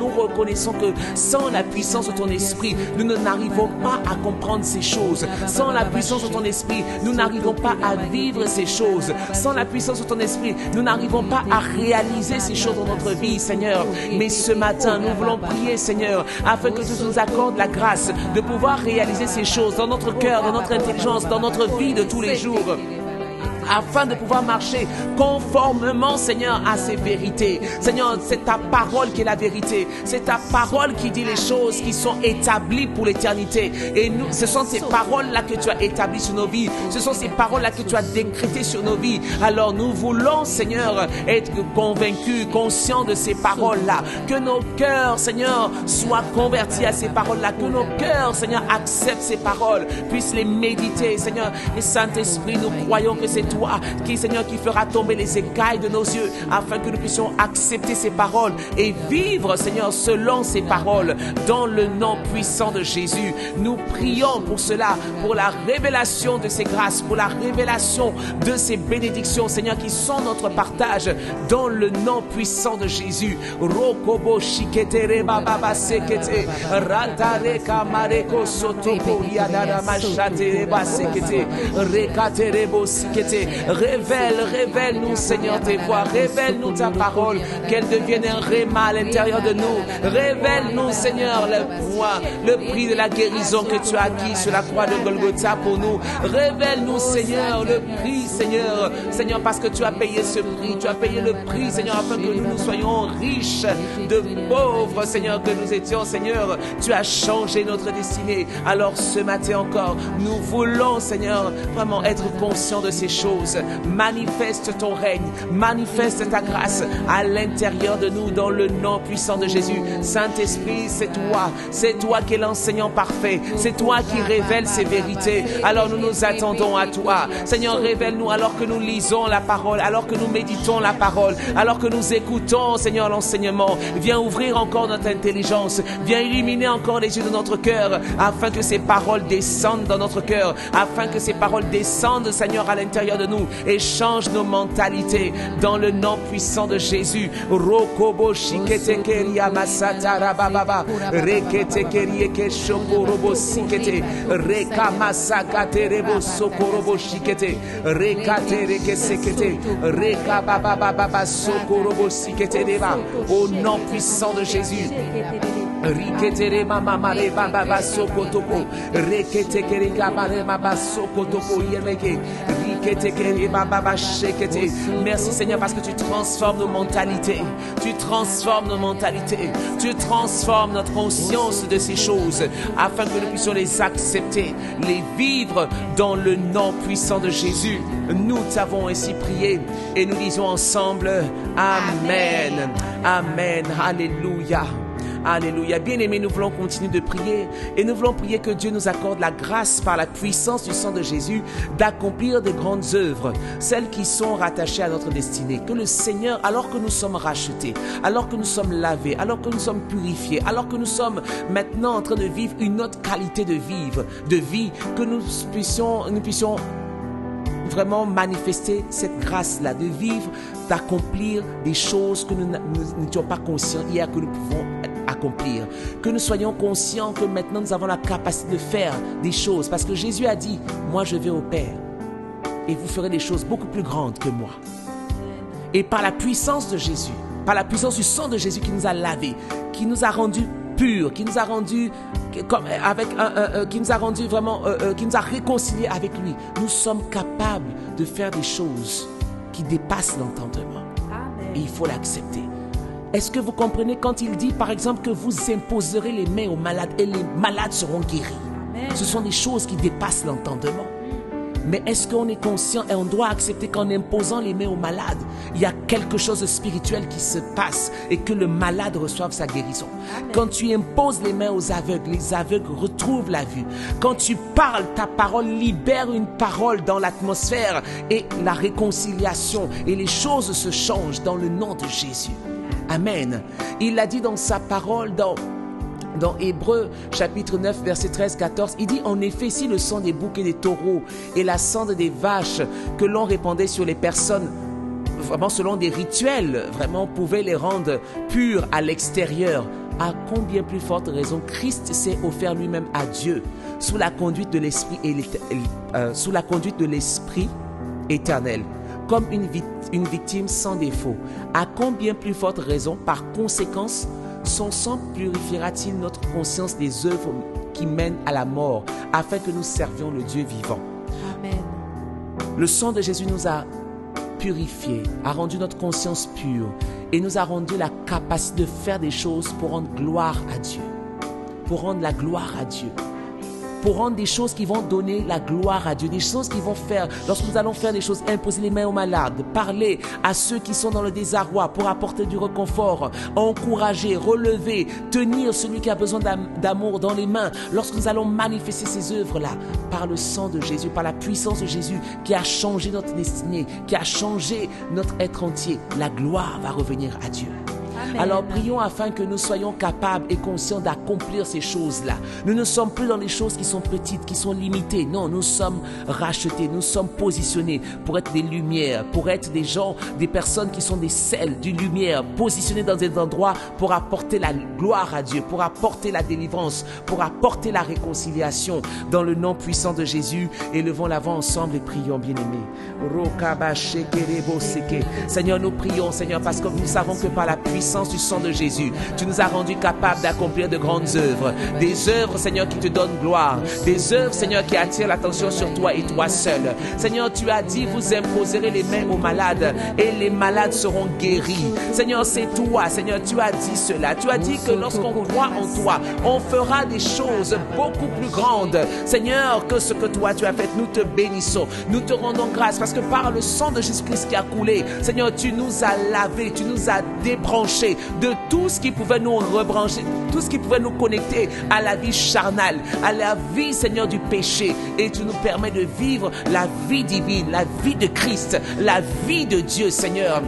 reconnaissons que sans la puissance de ton esprit, nous n'arrivons pas à comprendre ces choses. Sans la puissance de ton esprit, nous n'arrivons pas à vivre ces choses. Sans la puissance de ton esprit, nous n'arrivons pas à réaliser ces choses dans notre vie, Seigneur. Mais ce matin, nous voulons prier, Seigneur, afin que tu nous accordes la grâce de pouvoir réaliser ces choses dans notre cœur, dans notre intelligence, dans notre vie de tous les jours, afin de pouvoir marcher conformément, Seigneur, à ces vérités. Seigneur, c'est ta parole qui est la vérité. C'est ta parole qui dit les choses qui sont établies pour l'éternité. Et nous, ce sont ces paroles-là que tu as établies sur nos vies. Ce sont ces paroles-là que tu as décrétées sur nos vies. Alors nous voulons, Seigneur, être convaincus, conscients de ces paroles-là. Que nos cœurs, Seigneur, soient convertis à ces paroles-là. Que nos cœurs, Seigneur, acceptent ces paroles, puissent les méditer, Seigneur. Et Saint-Esprit, nous croyons que c'est toi Seigneur, qui fera tomber les écailles de nos yeux afin que nous puissions accepter ces paroles et vivre, Seigneur, selon ces paroles dans le nom puissant de Jésus. Nous prions pour cela, pour la révélation de ces grâces, pour la révélation de ces bénédictions, Seigneur, qui sont notre partage dans le nom puissant de Jésus. Rokobo shiketere baba sekete ratare kamareko sotoko yadara machate basekete rekaterebo sikete. Révèle-nous, Seigneur, tes voies. Révèle-nous ta parole, qu'elle devienne un réma à l'intérieur de nous. Révèle-nous, Seigneur, le prix de la guérison que tu as acquis sur la croix de Golgotha pour nous. Révèle-nous, Seigneur, le prix, Seigneur. Seigneur, parce que tu as payé ce prix. Tu as payé le prix, Seigneur, afin que nous soyons riches de pauvres, Seigneur, que nous étions, Seigneur. Tu as changé notre destinée. Alors, ce matin encore, nous voulons, Seigneur, vraiment être conscients de ces choses. Manifeste ton règne, manifeste ta grâce à l'intérieur de nous dans le nom puissant de Jésus. Saint-Esprit, c'est toi qui es l'enseignant parfait, c'est toi qui révèles ces vérités. Alors nous nous attendons à toi. Seigneur, révèle-nous alors que nous lisons la parole, alors que nous méditons la parole, alors que nous écoutons, Seigneur, l'enseignement. Viens ouvrir encore notre intelligence, viens illuminer encore les yeux de notre cœur, afin que ces paroles descendent dans notre cœur, afin que ces paroles descendent, Seigneur, à l'intérieur de nous et change nos mentalités dans le nom puissant de Jésus. Rokobo shikete keria masata rababa rekete kerie ke shokorobo sikete reka masakate rebo sokorobo shikete rekate reke sekete reka baba baba sokorobo sikete deba. Au nom puissant de Jésus. Riketere mama mare baba basokotopo rekete kere kabare mama sokotopo yemeke rikete kere baba bashekete. Merci Seigneur parce que tu transformes nos mentalités, tu transformes nos mentalités, tu transformes notre conscience de ces choses afin que nous puissions les accepter, les vivre dans le nom puissant de Jésus. Nous t'avons ainsi prié et nous disons ensemble Amen. Amen. Alléluia. Alléluia. Bien-aimés, nous voulons continuer de prier et nous voulons prier que Dieu nous accorde la grâce par la puissance du sang de Jésus d'accomplir de grandes œuvres, celles qui sont rattachées à notre destinée. Que le Seigneur, alors que nous sommes rachetés, alors que nous sommes lavés, alors que nous sommes purifiés, alors que nous sommes maintenant en train de vivre une autre qualité de vie, que nous puissions vraiment manifester cette grâce-là, de vivre, d'accomplir des choses que nous n'étions pas conscients hier que nous pouvons accomplir. Que nous soyons conscients que maintenant nous avons la capacité de faire des choses. Parce que Jésus a dit, moi je vais au Père et vous ferez des choses beaucoup plus grandes que moi. Et par la puissance de Jésus, par la puissance du sang de Jésus qui nous a lavés, qui nous a rendus purs, qui nous a rendus qui nous a rendu vraiment, qui nous a réconciliés avec lui, nous sommes capables de faire des choses qui dépassent l'entendement. Et il faut l'accepter. Est-ce que vous comprenez quand il dit, par exemple, que vous imposerez les mains aux malades et les malades seront guéris? Amen. Ce sont des choses qui dépassent l'entendement. Mais est-ce qu'on est conscient et on doit accepter qu'en imposant les mains aux malades, il y a quelque chose de spirituel qui se passe et que le malade reçoive sa guérison? Amen. Quand tu imposes les mains aux aveugles, les aveugles retrouvent la vue. Quand tu parles, ta parole libère une parole dans l'atmosphère et la réconciliation et les choses se changent dans le nom de Jésus. Amen. Il l'a dit dans sa parole dans Hébreux chapitre 9 verset 13-14, il dit en effet si le sang des boucs et des taureaux et la cendre des vaches que l'on répandait sur les personnes vraiment selon des rituels vraiment pouvaient les rendre purs à l'extérieur, à combien plus forte raison Christ s'est offert lui-même à Dieu sous la conduite de l'esprit éternel comme une victime sans défaut. À combien plus forte raison, par conséquence, son sang purifiera-t-il notre conscience des œuvres qui mènent à la mort, afin que nous servions le Dieu vivant. Amen. Le sang de Jésus nous a purifiés, a rendu notre conscience pure et nous a rendu la capacité de faire des choses pour rendre gloire à Dieu, pour rendre la gloire à Dieu. Pour rendre des choses qui vont donner la gloire à Dieu, des choses qui vont faire, lorsque nous allons faire des choses, imposer les mains aux malades, parler à ceux qui sont dans le désarroi pour apporter du réconfort, encourager, relever, tenir celui qui a besoin d'amour dans les mains, lorsque nous allons manifester ces œuvres-là, par le sang de Jésus, par la puissance de Jésus qui a changé notre destinée, qui a changé notre être entier, la gloire va revenir à Dieu. Amen. Alors prions afin que nous soyons capables et conscients d'accomplir ces choses-là. Nous ne sommes plus dans des choses qui sont petites, qui sont limitées. Non, nous sommes rachetés, nous sommes positionnés pour être des lumières, pour être des gens, des personnes qui sont des sels, d'une lumière, positionnés dans des endroits pour apporter la gloire à Dieu, pour apporter la délivrance, pour apporter la réconciliation. Dans le nom puissant de Jésus, élevons la voix ensemble et prions, bien-aimés. Seigneur, nous prions, Seigneur, parce que nous savons que par la puissance du sang de Jésus, tu nous as rendus capables d'accomplir de grandes œuvres, des œuvres, Seigneur, qui te donnent gloire, des œuvres, Seigneur, qui attirent l'attention sur toi et toi seul. Seigneur, tu as dit, vous imposerez les mains aux malades et les malades seront guéris. Seigneur, c'est toi, Seigneur, tu as dit cela. Tu as dit que lorsqu'on croit en toi, on fera des choses beaucoup plus grandes, Seigneur, que ce que toi tu as fait. Nous te bénissons, nous te rendons grâce parce que par le sang de Jésus-Christ qui a coulé, Seigneur, tu nous as lavés, tu nous as débranchés de tout ce qui pouvait nous rebrancher, tout ce qui pouvait nous connecter à la vie charnelle, à la vie, Seigneur, du péché. Et tu nous permets de vivre la vie divine, la vie de Christ, la vie de Dieu, Seigneur.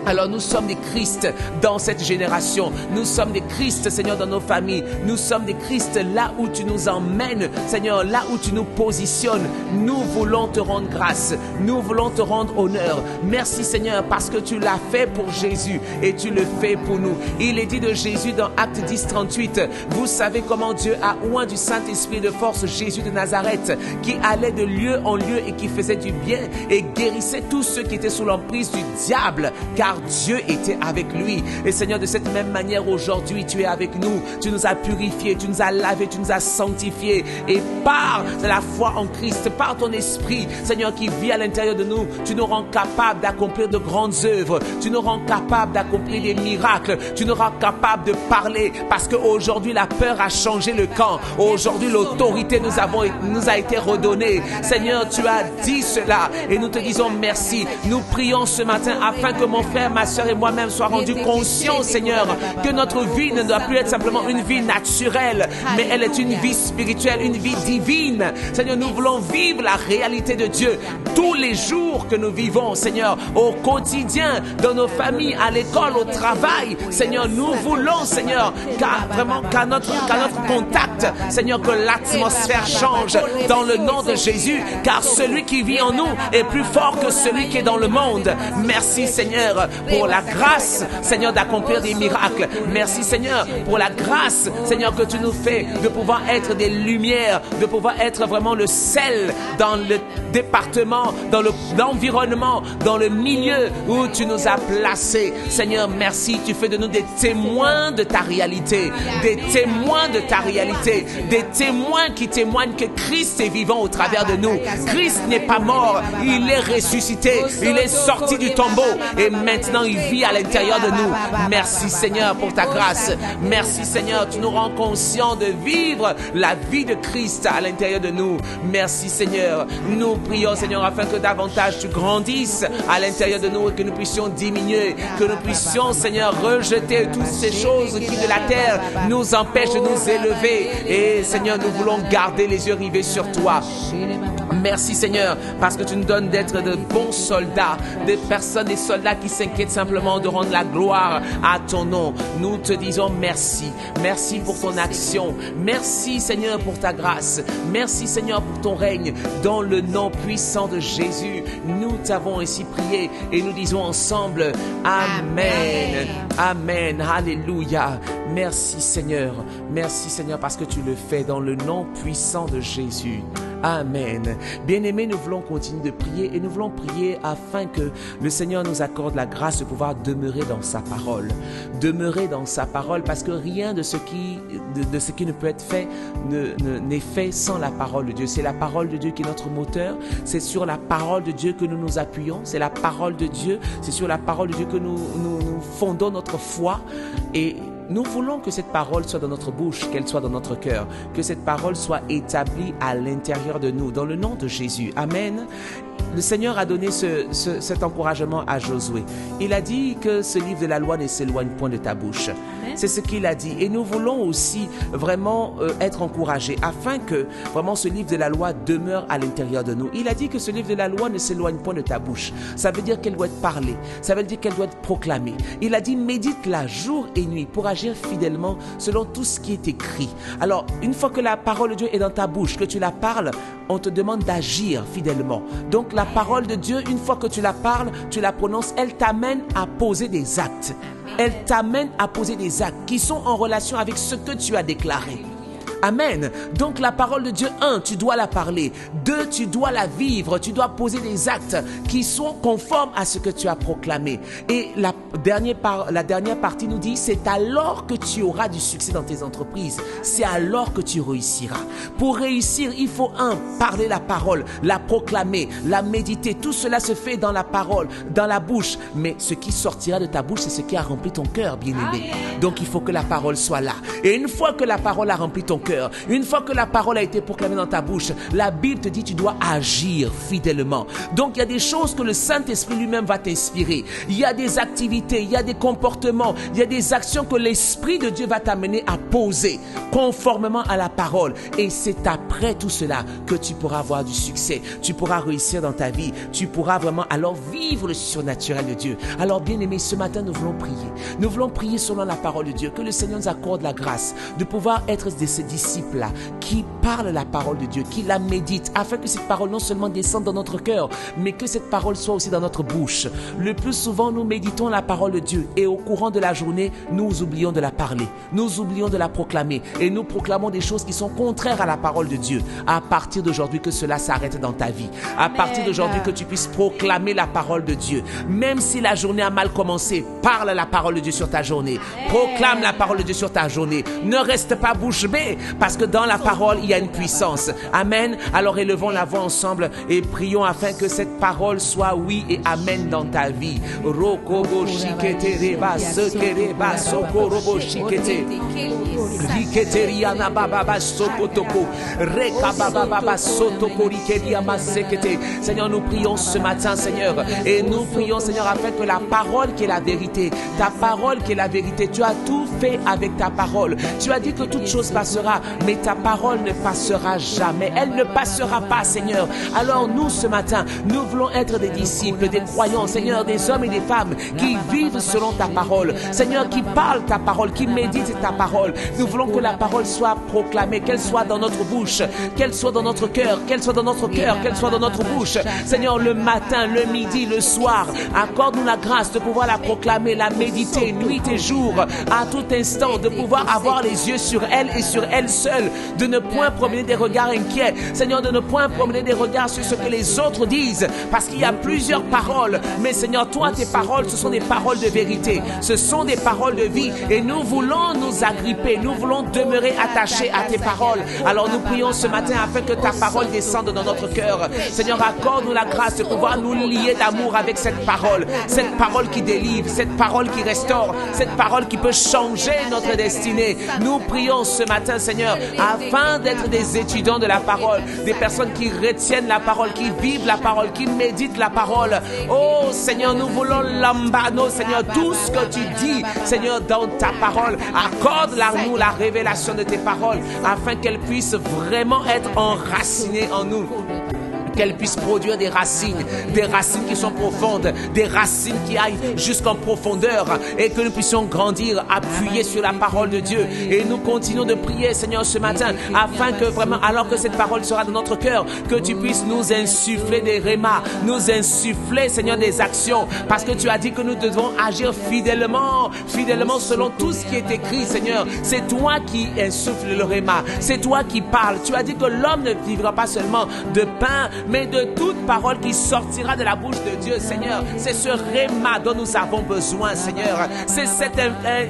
Alors nous sommes des Christ dans cette génération. Nous sommes des Christ, Seigneur, dans nos familles. Nous sommes des Christ là où tu nous emmènes, Seigneur, là où tu nous positionnes. Nous voulons te rendre grâce. Nous voulons te rendre honneur. Merci, Seigneur, parce que tu l'as fait pour Jésus et tu le fais pour nous. Il est dit de Jésus dans Acte 10, 38. Vous savez comment Dieu a oint du Saint-Esprit de force Jésus de Nazareth, qui allait de lieu en lieu et qui faisait du bien et guérissait tous ceux qui étaient sous l'emprise du diable, car Dieu était avec lui. Et Seigneur, de cette même manière, aujourd'hui, tu es avec nous. Tu nous as purifiés, tu nous as lavés, tu nous as sanctifiés. Et par la foi en Christ, par ton esprit, Seigneur, qui vit à l'intérieur de nous, tu nous rends capables d'accomplir de grandes œuvres. Tu nous rends capables d'accomplir des miracles. Tu nous rends capables de parler, parce qu'aujourd'hui, la peur a changé le camp. Aujourd'hui, l'autorité nous a été redonnée. Seigneur, tu as dit cela et nous te disons merci. Nous prions ce matin afin que mon frère, ma soeur et moi-même soient rendus conscients, Seigneur, que notre vie ne doit plus être simplement une vie naturelle, mais elle est une vie spirituelle, une vie divine. Seigneur, nous voulons vivre la réalité de Dieu tous les jours que nous vivons, Seigneur, au quotidien, dans nos familles, à l'école, au travail. Seigneur, nous voulons, Seigneur, qu'à notre contact, Seigneur, que l'atmosphère change dans le nom de Jésus, car celui qui vit en nous est plus fort que celui qui est dans le monde. Merci, Seigneur, pour la grâce, Seigneur, d'accomplir des miracles. Merci, Seigneur, pour la grâce, Seigneur, que tu nous fais de pouvoir être des lumières, de pouvoir être vraiment le sel dans le département, dans l'environnement, dans le milieu où tu nous as placés. Seigneur, merci, tu fais de nous des témoins de ta réalité, des témoins de ta réalité, des témoins qui témoignent que Christ est vivant au travers de nous. Christ n'est pas mort, il est ressuscité, il est sorti du tombeau et maintenant il vit à l'intérieur de nous. Merci, Seigneur, pour ta grâce. Merci, Seigneur, tu nous rends conscients de vivre la vie de Christ à l'intérieur de nous. Merci, Seigneur. Nous prions, Seigneur, afin que davantage tu grandisses à l'intérieur de nous et que nous puissions diminuer, que nous puissions, Seigneur, rejeter toutes ces choses qui de la terre nous empêchent de nous élever. Et Seigneur, nous voulons garder les yeux rivés sur toi. Merci, Seigneur, parce que tu nous donnes d'être de bons soldats, des personnes, des soldats qui s'inquiètent simplement de rendre la gloire à ton nom. Nous te disons merci. Merci pour ton action. Merci, Seigneur, pour ta grâce. Merci, Seigneur, pour ton règne. Dans le nom puissant de Jésus, nous t'avons ainsi prié et nous disons ensemble Amen. Amen. Alléluia. Merci, Seigneur. Merci, Seigneur, parce que tu le fais dans le nom puissant de Jésus. Amen. Bien-aimés, nous voulons continuer de prier et nous voulons prier afin que le Seigneur nous accorde la grâce de pouvoir demeurer dans sa parole. Demeurer dans sa parole, parce que rien de ce qui ne peut être fait n'est fait sans la parole de Dieu. C'est la parole de Dieu qui est notre moteur. C'est sur la parole de Dieu que nous nous appuyons. C'est la parole de Dieu. C'est sur la parole de Dieu que nous fondons notre foi. Et nous voulons que cette parole soit dans notre bouche, qu'elle soit dans notre cœur, que cette parole soit établie à l'intérieur de nous, dans le nom de Jésus. Amen. Le Seigneur a donné cet encouragement à Josué. Il a dit que ce livre de la loi ne s'éloigne point de ta bouche. C'est ce qu'il a dit. Et nous voulons aussi vraiment être encouragés afin que vraiment ce livre de la loi demeure à l'intérieur de nous. Il a dit que ce livre de la loi ne s'éloigne point de ta bouche. Ça veut dire qu'elle doit être parlée. Ça veut dire qu'elle doit être proclamée. Il a dit médite-la jour et nuit pour agir fidèlement selon tout ce qui est écrit. Alors, une fois que la parole de Dieu est dans ta bouche, que tu la parles, on te demande d'agir fidèlement. Donc la parole de Dieu, une fois que tu la parles, tu la prononces, elle t'amène à poser des actes. Elle t'amène à poser des actes qui sont en relation avec ce que tu as déclaré. Amen. Donc la parole de Dieu, 1, tu dois la parler. 2, tu dois la vivre. Tu dois poser des actes qui sont conformes à ce que tu as proclamé. Et la dernière partie nous dit, c'est alors que tu auras du succès dans tes entreprises. C'est alors que tu réussiras. Pour réussir, il faut 1, parler la parole, la proclamer, la méditer. Tout cela se fait dans la parole, dans la bouche. Mais ce qui sortira de ta bouche, c'est ce qui a rempli ton cœur, bien-aimé. Donc il faut que la parole soit là. Et une fois que la parole a rempli ton cœur, cœur, une fois que la parole a été proclamée dans ta bouche, la Bible te dit tu dois agir fidèlement. Donc il y a des choses que le Saint-Esprit lui-même va t'inspirer. Il y a des activités, il y a des comportements, il y a des actions que l'Esprit de Dieu va t'amener à poser conformément à la parole. Et c'est après tout cela que tu pourras avoir du succès. Tu pourras réussir dans ta vie. Tu pourras vraiment alors vivre le surnaturel de Dieu. Alors bien-aimés, ce matin nous voulons prier. Nous voulons prier selon la parole de Dieu. Que le Seigneur nous accorde la grâce de pouvoir être de ces disciples-là qui parlent la parole de Dieu, qui la méditent, afin que cette parole non seulement descende dans notre cœur, mais que cette parole soit aussi dans notre bouche. Le plus souvent, nous méditons la parole de Dieu et au courant de la journée, nous oublions de la parler. Nous oublions de la proclamer et nous proclamons des choses qui sont contraires à la parole de Dieu. À partir d'aujourd'hui, que cela s'arrête dans ta vie. À partir d'aujourd'hui, que tu puisses proclamer la parole de Dieu. Même si la journée a mal commencé, parle la parole de Dieu sur ta journée. Proclame la parole de Dieu sur ta journée. Ne reste pas bouche bée, parce que dans la parole, il y a une puissance. Amen. Alors élevons la voix ensemble et prions afin que cette parole soit oui et amen dans ta vie. Rokobo shikete reba sekereba sokorobo shikete. Riketeriana baba sokotoko. Reka baba sotoko rikeriama sekete. Seigneur, nous prions ce matin, Seigneur, et nous prions, Seigneur, afin que la parole qui est la vérité, ta parole qui est la vérité, tu as tout fait avec ta parole. Tu as dit que toute chose passera, mais ta parole ne passera jamais. Elle ne passera pas, Seigneur. Alors nous, ce matin, nous voulons être des disciples, des croyants, Seigneur, des hommes et des femmes qui vivent selon ta parole. Seigneur, qui parlent ta parole, qui méditent ta parole. Nous voulons que la parole soit proclamée, qu'elle soit dans notre bouche, qu'elle soit dans notre cœur, qu'elle soit dans notre cœur, qu'elle soit dans notre bouche. Seigneur, le matin, le midi, le soir, accorde-nous la grâce de pouvoir la proclamer, la méditer, nuit et jour, à tout instant, de pouvoir avoir les yeux sur elle et sur elle seule, de ne point promener des regards inquiets, Seigneur, de ne point promener des regards sur ce que les autres disent, parce qu'il y a plusieurs paroles, mais Seigneur, toi, tes paroles, ce sont des paroles de vérité, ce sont des paroles de vie, et nous voulons nous agripper, nous voulons demeurer attachés à tes paroles. Alors nous prions ce matin afin que ta parole descende dans notre cœur. Seigneur, accorde-nous la grâce de pouvoir nous lier d'amour avec cette parole qui délivre, cette parole qui restaure, cette parole qui peut changer notre destinée. Nous prions ce matin, Seigneur, afin d'être des étudiants de la parole, des personnes qui retiennent la parole, qui vivent la parole, qui méditent la parole. Oh Seigneur, nous voulons l'ambano, Seigneur, tout ce que tu dis, Seigneur, dans ta parole, accorde-nous la révélation de tes paroles, afin qu'elles puissent vraiment être enracinées en nous. Qu'elle puisse produire des racines qui sont profondes, des racines qui aillent jusqu'en profondeur, et que nous puissions grandir, appuyés sur la parole de Dieu. Et nous continuons de prier, Seigneur, ce matin, afin que vraiment, alors que cette parole sera dans notre cœur, que tu puisses nous insuffler des rémas, nous insuffler, Seigneur, des actions, parce que tu as dit que nous devons agir fidèlement selon tout ce qui est écrit, Seigneur. C'est toi qui insuffles le réma, c'est toi qui parles. Tu as dit que l'homme ne vivra pas seulement de pain, mais de toute parole qui sortira de la bouche de Dieu, Seigneur. C'est ce réma dont nous avons besoin, Seigneur. C'est cette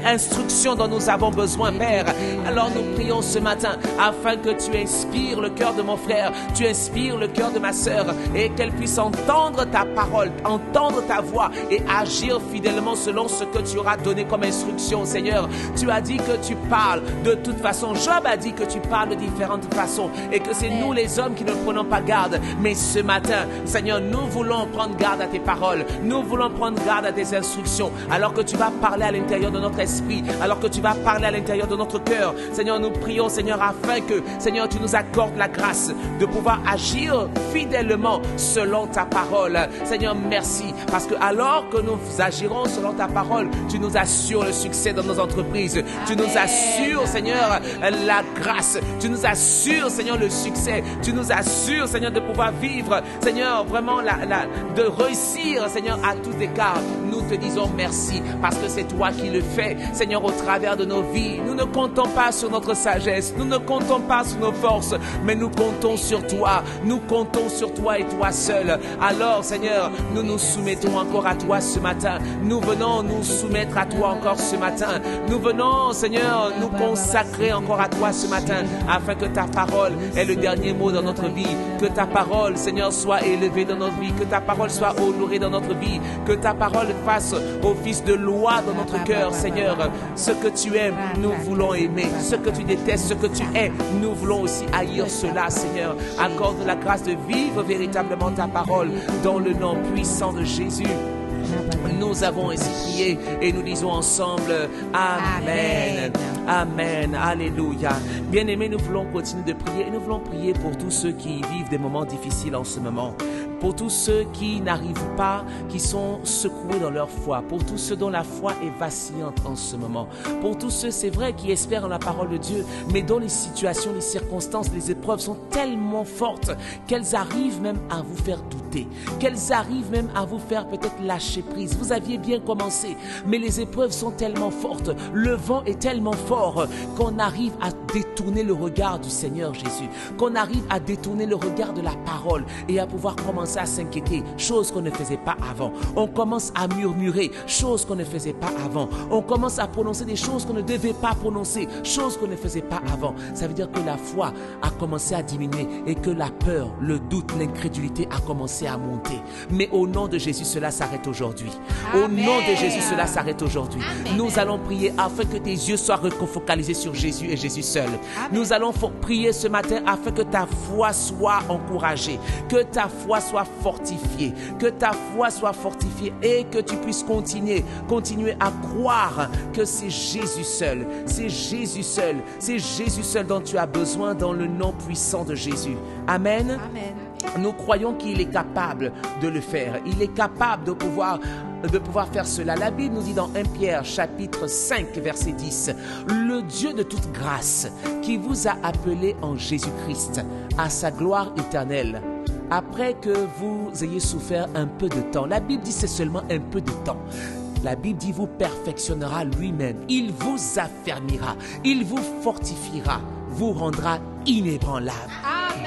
instruction dont nous avons besoin, Père. Alors nous prions ce matin afin que tu inspires le cœur de mon frère, tu inspires le cœur de ma sœur, et qu'elle puisse entendre ta parole, entendre ta voix et agir fidèlement selon ce que tu auras donné comme instruction, Seigneur. Tu as dit que tu parles de toute façon. Job a dit que tu parles de différentes façons et que c'est nous les hommes qui ne prenons pas garde. Mais ce matin, Seigneur, nous voulons prendre garde à tes paroles. Nous voulons prendre garde à tes instructions. Alors que tu vas parler à l'intérieur de notre esprit, alors que tu vas parler à l'intérieur de notre cœur, Seigneur, nous prions, Seigneur, afin que, Seigneur, tu nous accordes la grâce de pouvoir agir fidèlement selon ta parole. Seigneur, merci, parce que alors que nous agirons selon ta parole, tu nous assures le succès dans nos entreprises. Tu nous assures, Seigneur, la grâce. Tu nous assures, Seigneur, le succès. Tu nous assures, Seigneur, de pouvoir vivre, Seigneur, vraiment de réussir, Seigneur, à tous égards. Nous te disons merci parce que c'est toi qui le fais, Seigneur, au travers de nos vies. Nous ne comptons pas sur notre sagesse, nous ne comptons pas sur nos forces, mais nous comptons sur toi. Nous comptons sur toi et toi seul. Alors, Seigneur, nous nous soumettons encore à toi ce matin. Nous venons nous soumettre à toi encore ce matin. Nous venons, Seigneur, nous consacrer encore à toi ce matin, afin que ta parole ait le dernier mot dans notre vie, que ta parole parole, Seigneur, soit élevée dans notre vie, que ta parole soit honorée dans notre vie, que ta parole fasse office de loi dans notre cœur, Seigneur. Ce que tu aimes, nous voulons aimer. Ce que tu détestes, ce que tu hais, nous voulons aussi haïr cela, Seigneur. Accorde la grâce de vivre véritablement ta parole dans le nom puissant de Jésus. Nous avons ainsi prié et nous disons ensemble Amen. Amen. Alléluia. Bien-aimés, nous voulons continuer de prier et nous voulons prier pour tous ceux qui vivent des moments difficiles en ce moment. Pour tous ceux qui n'arrivent pas, qui sont secoués dans leur foi. Pour tous ceux dont la foi est vacillante en ce moment. Pour tous ceux, c'est vrai, qui espèrent en la parole de Dieu, mais dont les situations, les circonstances, les épreuves sont tellement fortes qu'elles arrivent même à vous faire douter. Qu'elles arrivent même à vous faire peut-être lâcher prise. Vous aviez bien commencé, mais les épreuves sont tellement fortes. Le vent est tellement fort qu'on arrive à détourner le regard du Seigneur Jésus. Qu'on arrive à détourner le regard de la parole et à pouvoir commencer à s'inquiéter, chose qu'on ne faisait pas avant. On commence à murmurer, chose qu'on ne faisait pas avant. On commence à prononcer des choses qu'on ne devait pas prononcer, chose qu'on ne faisait pas avant. Ça veut dire que la foi a commencé à diminuer et que la peur, le doute, l'incrédulité a commencé à monter. Mais au nom de Jésus, cela s'arrête aujourd'hui. Au nom de Jésus, cela s'arrête aujourd'hui. Nous allons prier afin que tes yeux soient refocalisés sur Jésus et Jésus seul. Nous allons prier ce matin afin que ta foi soit encouragée, que ta foi soit fortifiée, que ta foi soit fortifiée et que tu puisses continuer à croire que c'est Jésus seul, c'est Jésus seul, c'est Jésus seul dont tu as besoin dans le nom puissant de Jésus. Amen. Amen. Nous croyons qu'il est capable de le faire. Il est capable de pouvoir faire cela. La Bible nous dit dans 1 Pierre chapitre 5 verset 10, le Dieu de toute grâce qui vous a appelé en Jésus-Christ à sa gloire éternelle, après que vous ayez souffert un peu de temps. La Bible dit c'est seulement un peu de temps. La Bible dit vous perfectionnera lui-même. Il vous affermira. Il vous fortifiera. Vous rendra inébranlable.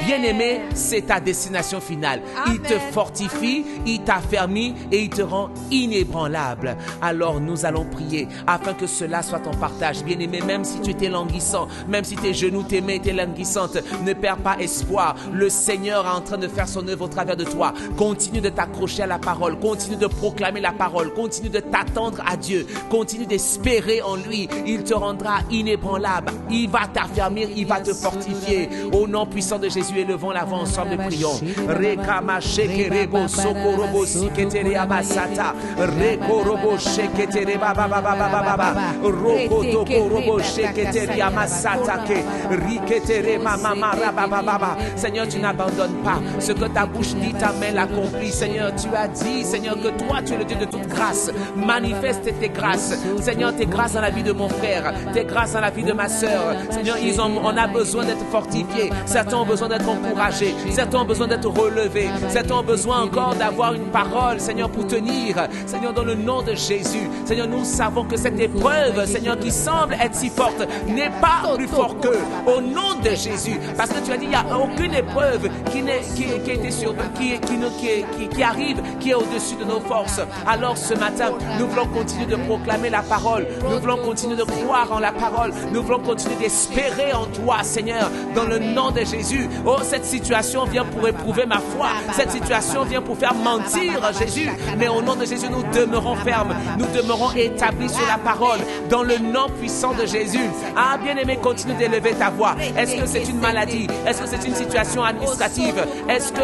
Bien-aimé, c'est ta destination finale. Amen. Il te fortifie, il t'affermit et il te rend inébranlable. Alors nous allons prier afin que cela soit ton partage. Bien-aimé, même si tu étais languissant, même si tes genoux, tes mains étaient languissantes, ne perds pas espoir. Le Seigneur est en train de faire son œuvre au travers de toi. Continue de t'accrocher à la parole, continue de proclamer la parole, continue de t'attendre à Dieu, continue d'espérer en lui. Il te rendra inébranlable. Il va t'affermir, il va te fortifier. Au nom puissant de Jésus, élevons l'avant ensemble et prions. Rekama shekerebo sokorobo siketere abasata. Rekorobo sheketere baba baba baba baba. Rokoto korobo sheketere amasata ke. Riketere mama mara baba baba. Seigneur, tu n'abandonnes pas. Ce que ta bouche dit, ta main l'accomplit. Seigneur, tu as dit, Seigneur, que toi, tu es le Dieu de toute grâce. Manifeste tes grâces. Seigneur, tes grâces dans la vie de mon frère, tes grâces dans la vie de ma sœur. Seigneur, on a besoin d'être fortifiés. Certains ont besoin d'être encouragés. Certains ont besoin d'être relevés. Certains ont besoin encore d'avoir une parole, Seigneur, pour tenir. Seigneur, dans le nom de Jésus. Seigneur, nous savons que cette épreuve, Seigneur, qui semble être si forte, n'est pas plus forte qu'eux. Au nom de Jésus. Parce que tu as dit, il n'y a aucune épreuve qui arrive, qui est au-dessus de nos forces. Alors ce matin, nous voulons continuer de proclamer la parole. Nous voulons continuer de croire en la parole. Nous voulons continuer d'espérer en toi, Seigneur, dans le nom de Jésus. Oh, cette situation vient pour éprouver ma foi. Cette situation vient pour faire mentir Jésus. Mais au nom de Jésus, nous demeurons fermes. Nous demeurons établis sur la parole, dans le nom puissant de Jésus. Ah, bien-aimé, continue d'élever ta voix. Est-ce que c'est une maladie? Est-ce que c'est une situation administrative? Est-ce que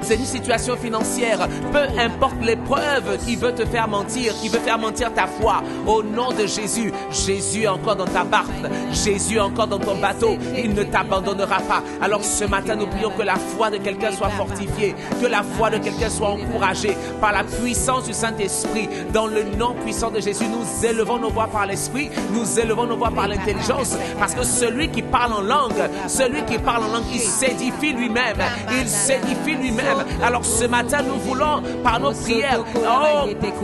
c'est une situation financière? Peu importe l'épreuve qui veut te faire mentir, qui veut faire mentir ta foi, au nom de Jésus. Jésus est encore dans ta barque, Jésus est encore dans ton bateau, il ne t'abandonnera pas. Alors ce matin, nous prions que la foi de quelqu'un soit fortifiée, que la foi de quelqu'un soit encouragée par la puissance du Saint-Esprit. Dans le nom puissant de Jésus, nous élevons nos voix par l'Esprit, nous élevons nos voix par l'intelligence, parce que celui qui parle en langue, il s'édifie lui-même, il s'édifie lui-même. lui-même. Alors ce matin, nous voulons, par nos prières,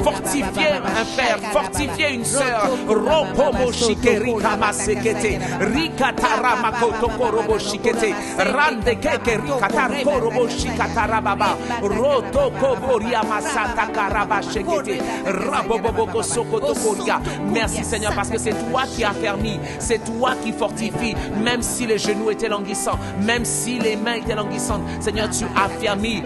fortifier un frère, fortifier une sœur. Ropomo shikeri kamasekete, rikatara makoto korobo shikete, rande keke rikatara korobo shikatara baba, roto koboria masata karaba shekete, raboboboko sokoto koria. Merci Seigneur parce que c'est toi qui as permis, c'est toi qui fortifie, même si les genoux étaient languissants, même si les mains étaient languissantes. Seigneur, tu as fermé,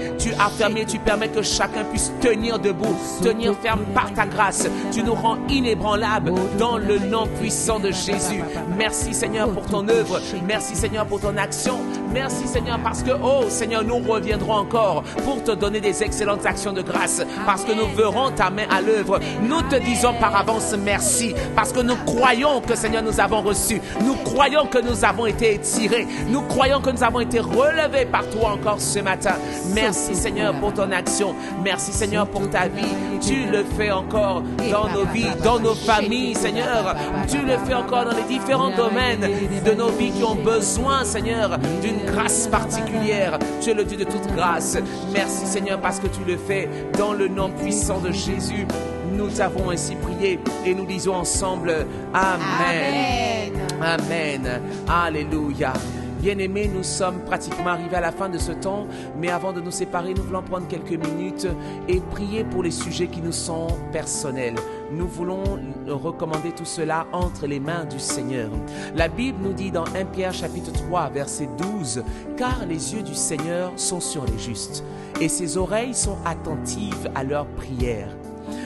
tu permets que chacun puisse tenir debout, tenir ferme par ta grâce. Tu nous rends inébranlables dans le nom puissant de Jésus. Merci Seigneur pour ton œuvre, merci Seigneur pour ton action, merci Seigneur parce que, oh Seigneur, nous reviendrons encore pour te donner des excellentes actions de grâce, parce que nous verrons ta main à l'œuvre. Nous te disons par avance merci, parce que nous croyons que Seigneur nous avons reçu, nous croyons que nous avons été étirés, nous croyons que nous avons été relevés par toi encore ce matin. Merci Seigneur pour ton action, merci Seigneur pour ta vie. Tu le fais encore dans nos vies, dans nos familles Seigneur, tu le fais encore dans les différents domaines de nos vies qui ont besoin Seigneur d'une grâce particulière. Tu es le Dieu de toute grâce. Merci Seigneur parce que tu le fais dans le nom puissant de Jésus. Nous avons ainsi prié et nous disons ensemble Amen. Amen. Alléluia. Bien-aimés, nous sommes pratiquement arrivés à la fin de ce temps, mais avant de nous séparer, nous voulons prendre quelques minutes et prier pour les sujets qui nous sont personnels. Nous voulons recommander tout cela entre les mains du Seigneur. La Bible nous dit dans 1 Pierre chapitre 3, verset 12, « Car les yeux du Seigneur sont sur les justes, et ses oreilles sont attentives à leurs prières. »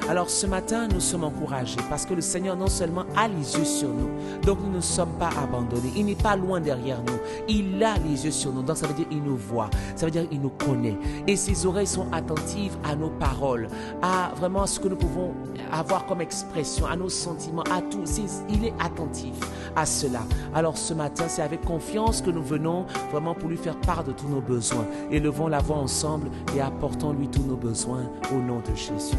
Alors ce matin, nous sommes encouragés parce que le Seigneur non seulement a les yeux sur nous, donc nous ne sommes pas abandonnés. Il n'est pas loin derrière nous. Il a les yeux sur nous. Donc ça veut dire qu'il nous voit. Ça veut dire qu'il nous connaît. Et ses oreilles sont attentives à nos paroles, à vraiment ce que nous pouvons avoir comme expression, à nos sentiments, à tout. Il est attentif à cela. Alors ce matin, c'est avec confiance que nous venons vraiment pour lui faire part de tous nos besoins. Élevons la voix ensemble et apportons-lui tous nos besoins au nom de Jésus.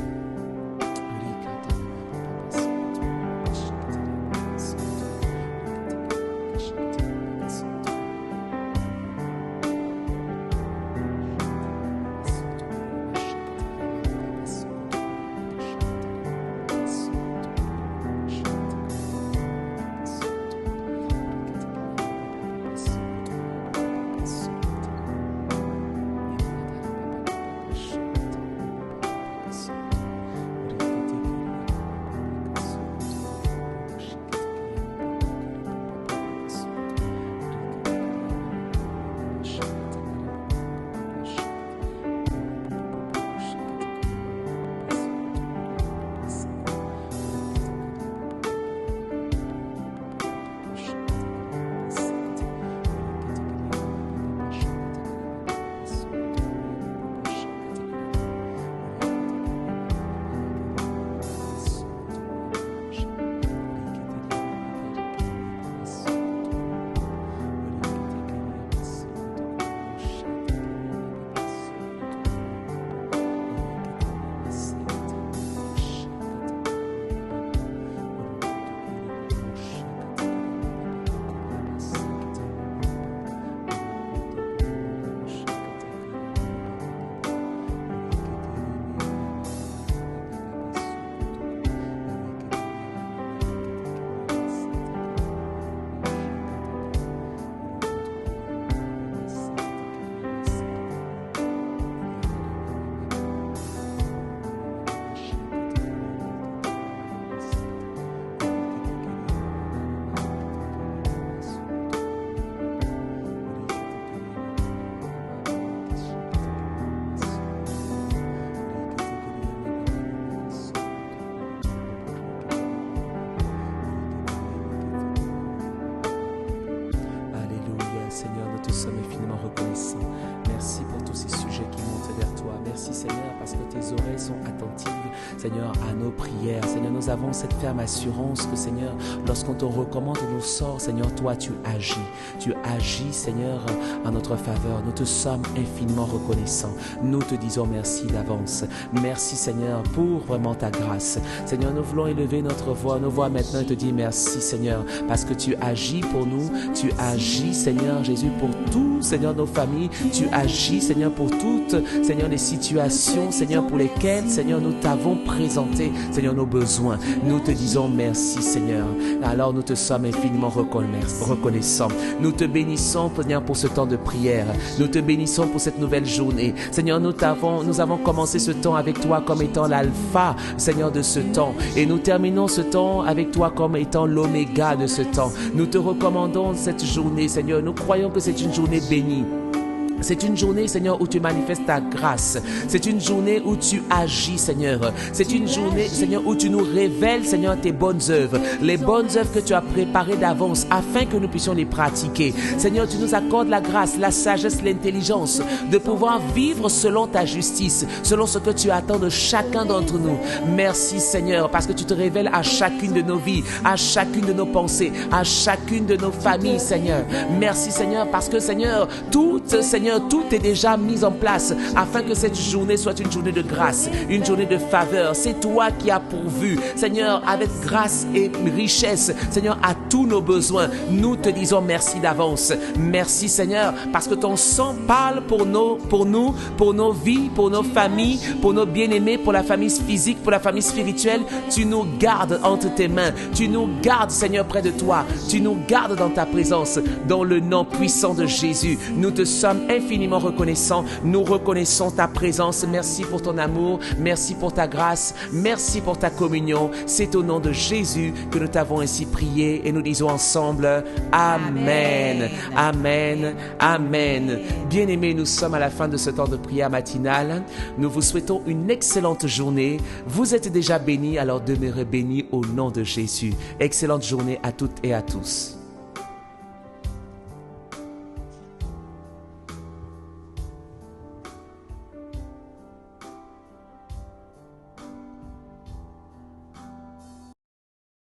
Seigneur, à nos prières. Seigneur, nous avons cette ferme assurance que, Seigneur, lorsqu'on te recommande nos sorts, Seigneur, toi, tu agis. Tu agis, Seigneur, en notre faveur. Nous te sommes infiniment reconnaissants. Nous te disons merci d'avance. Merci, Seigneur, pour vraiment ta grâce. Seigneur, nous voulons élever notre voix, nos voix maintenant et te dire merci, Seigneur, parce que tu agis pour nous. Tu agis, Seigneur Jésus, pour tout, Seigneur, nos familles. Tu agis agis, Seigneur, pour toutes, Seigneur, les situations, Seigneur, pour lesquelles, Seigneur, nous t'avons présenté, Seigneur, nos besoins. Nous te disons merci, Seigneur. Alors nous te sommes infiniment reconnaissants. Nous te bénissons, Seigneur, pour ce temps de prière. Nous te bénissons pour cette nouvelle journée. Seigneur, nous avons commencé ce temps avec toi comme étant l'alpha, Seigneur, de ce temps. Et nous terminons ce temps avec toi comme étant l'oméga de ce temps. Nous te recommandons cette journée, Seigneur. Nous croyons que c'est une journée bénie. C'est une journée, Seigneur, où tu manifestes ta grâce. C'est une journée où tu agis, Seigneur. C'est une journée, Seigneur, où tu nous révèles, Seigneur, tes bonnes œuvres. Les bonnes œuvres que tu as préparées d'avance afin que nous puissions les pratiquer. Seigneur, tu nous accordes la grâce, la sagesse, l'intelligence de pouvoir vivre selon ta justice, selon ce que tu attends de chacun d'entre nous. Merci, Seigneur, parce que tu te révèles à chacune de nos vies, à chacune de nos pensées, à chacune de nos familles, Seigneur. Merci, Seigneur, parce que, Seigneur, tout est déjà mis en place afin que cette journée soit une journée de grâce, une journée de faveur. C'est toi qui as pourvu, Seigneur, avec grâce et richesse, Seigneur, à tous nos besoins. Nous te disons merci d'avance. Merci, Seigneur, parce que ton sang parle pour nous, pour nos vies, pour nos familles, pour nos bien-aimés, pour la famille physique, pour la famille spirituelle. Tu nous gardes entre tes mains. Tu nous gardes, Seigneur, près de toi. Tu nous gardes dans ta présence. Dans le nom puissant de Jésus, nous te sommes infiniment reconnaissants. Nous reconnaissons ta présence. Merci pour ton amour. Merci pour ta grâce. Merci pour ta communion. C'est au nom de Jésus que nous t'avons ainsi prié et nous disons ensemble Amen. Amen. Amen. Bien-aimés, nous sommes à la fin de ce temps de prière matinale. Nous vous souhaitons une excellente journée. Vous êtes déjà bénis, alors demeurez bénis au nom de Jésus. Excellente journée à toutes et à tous.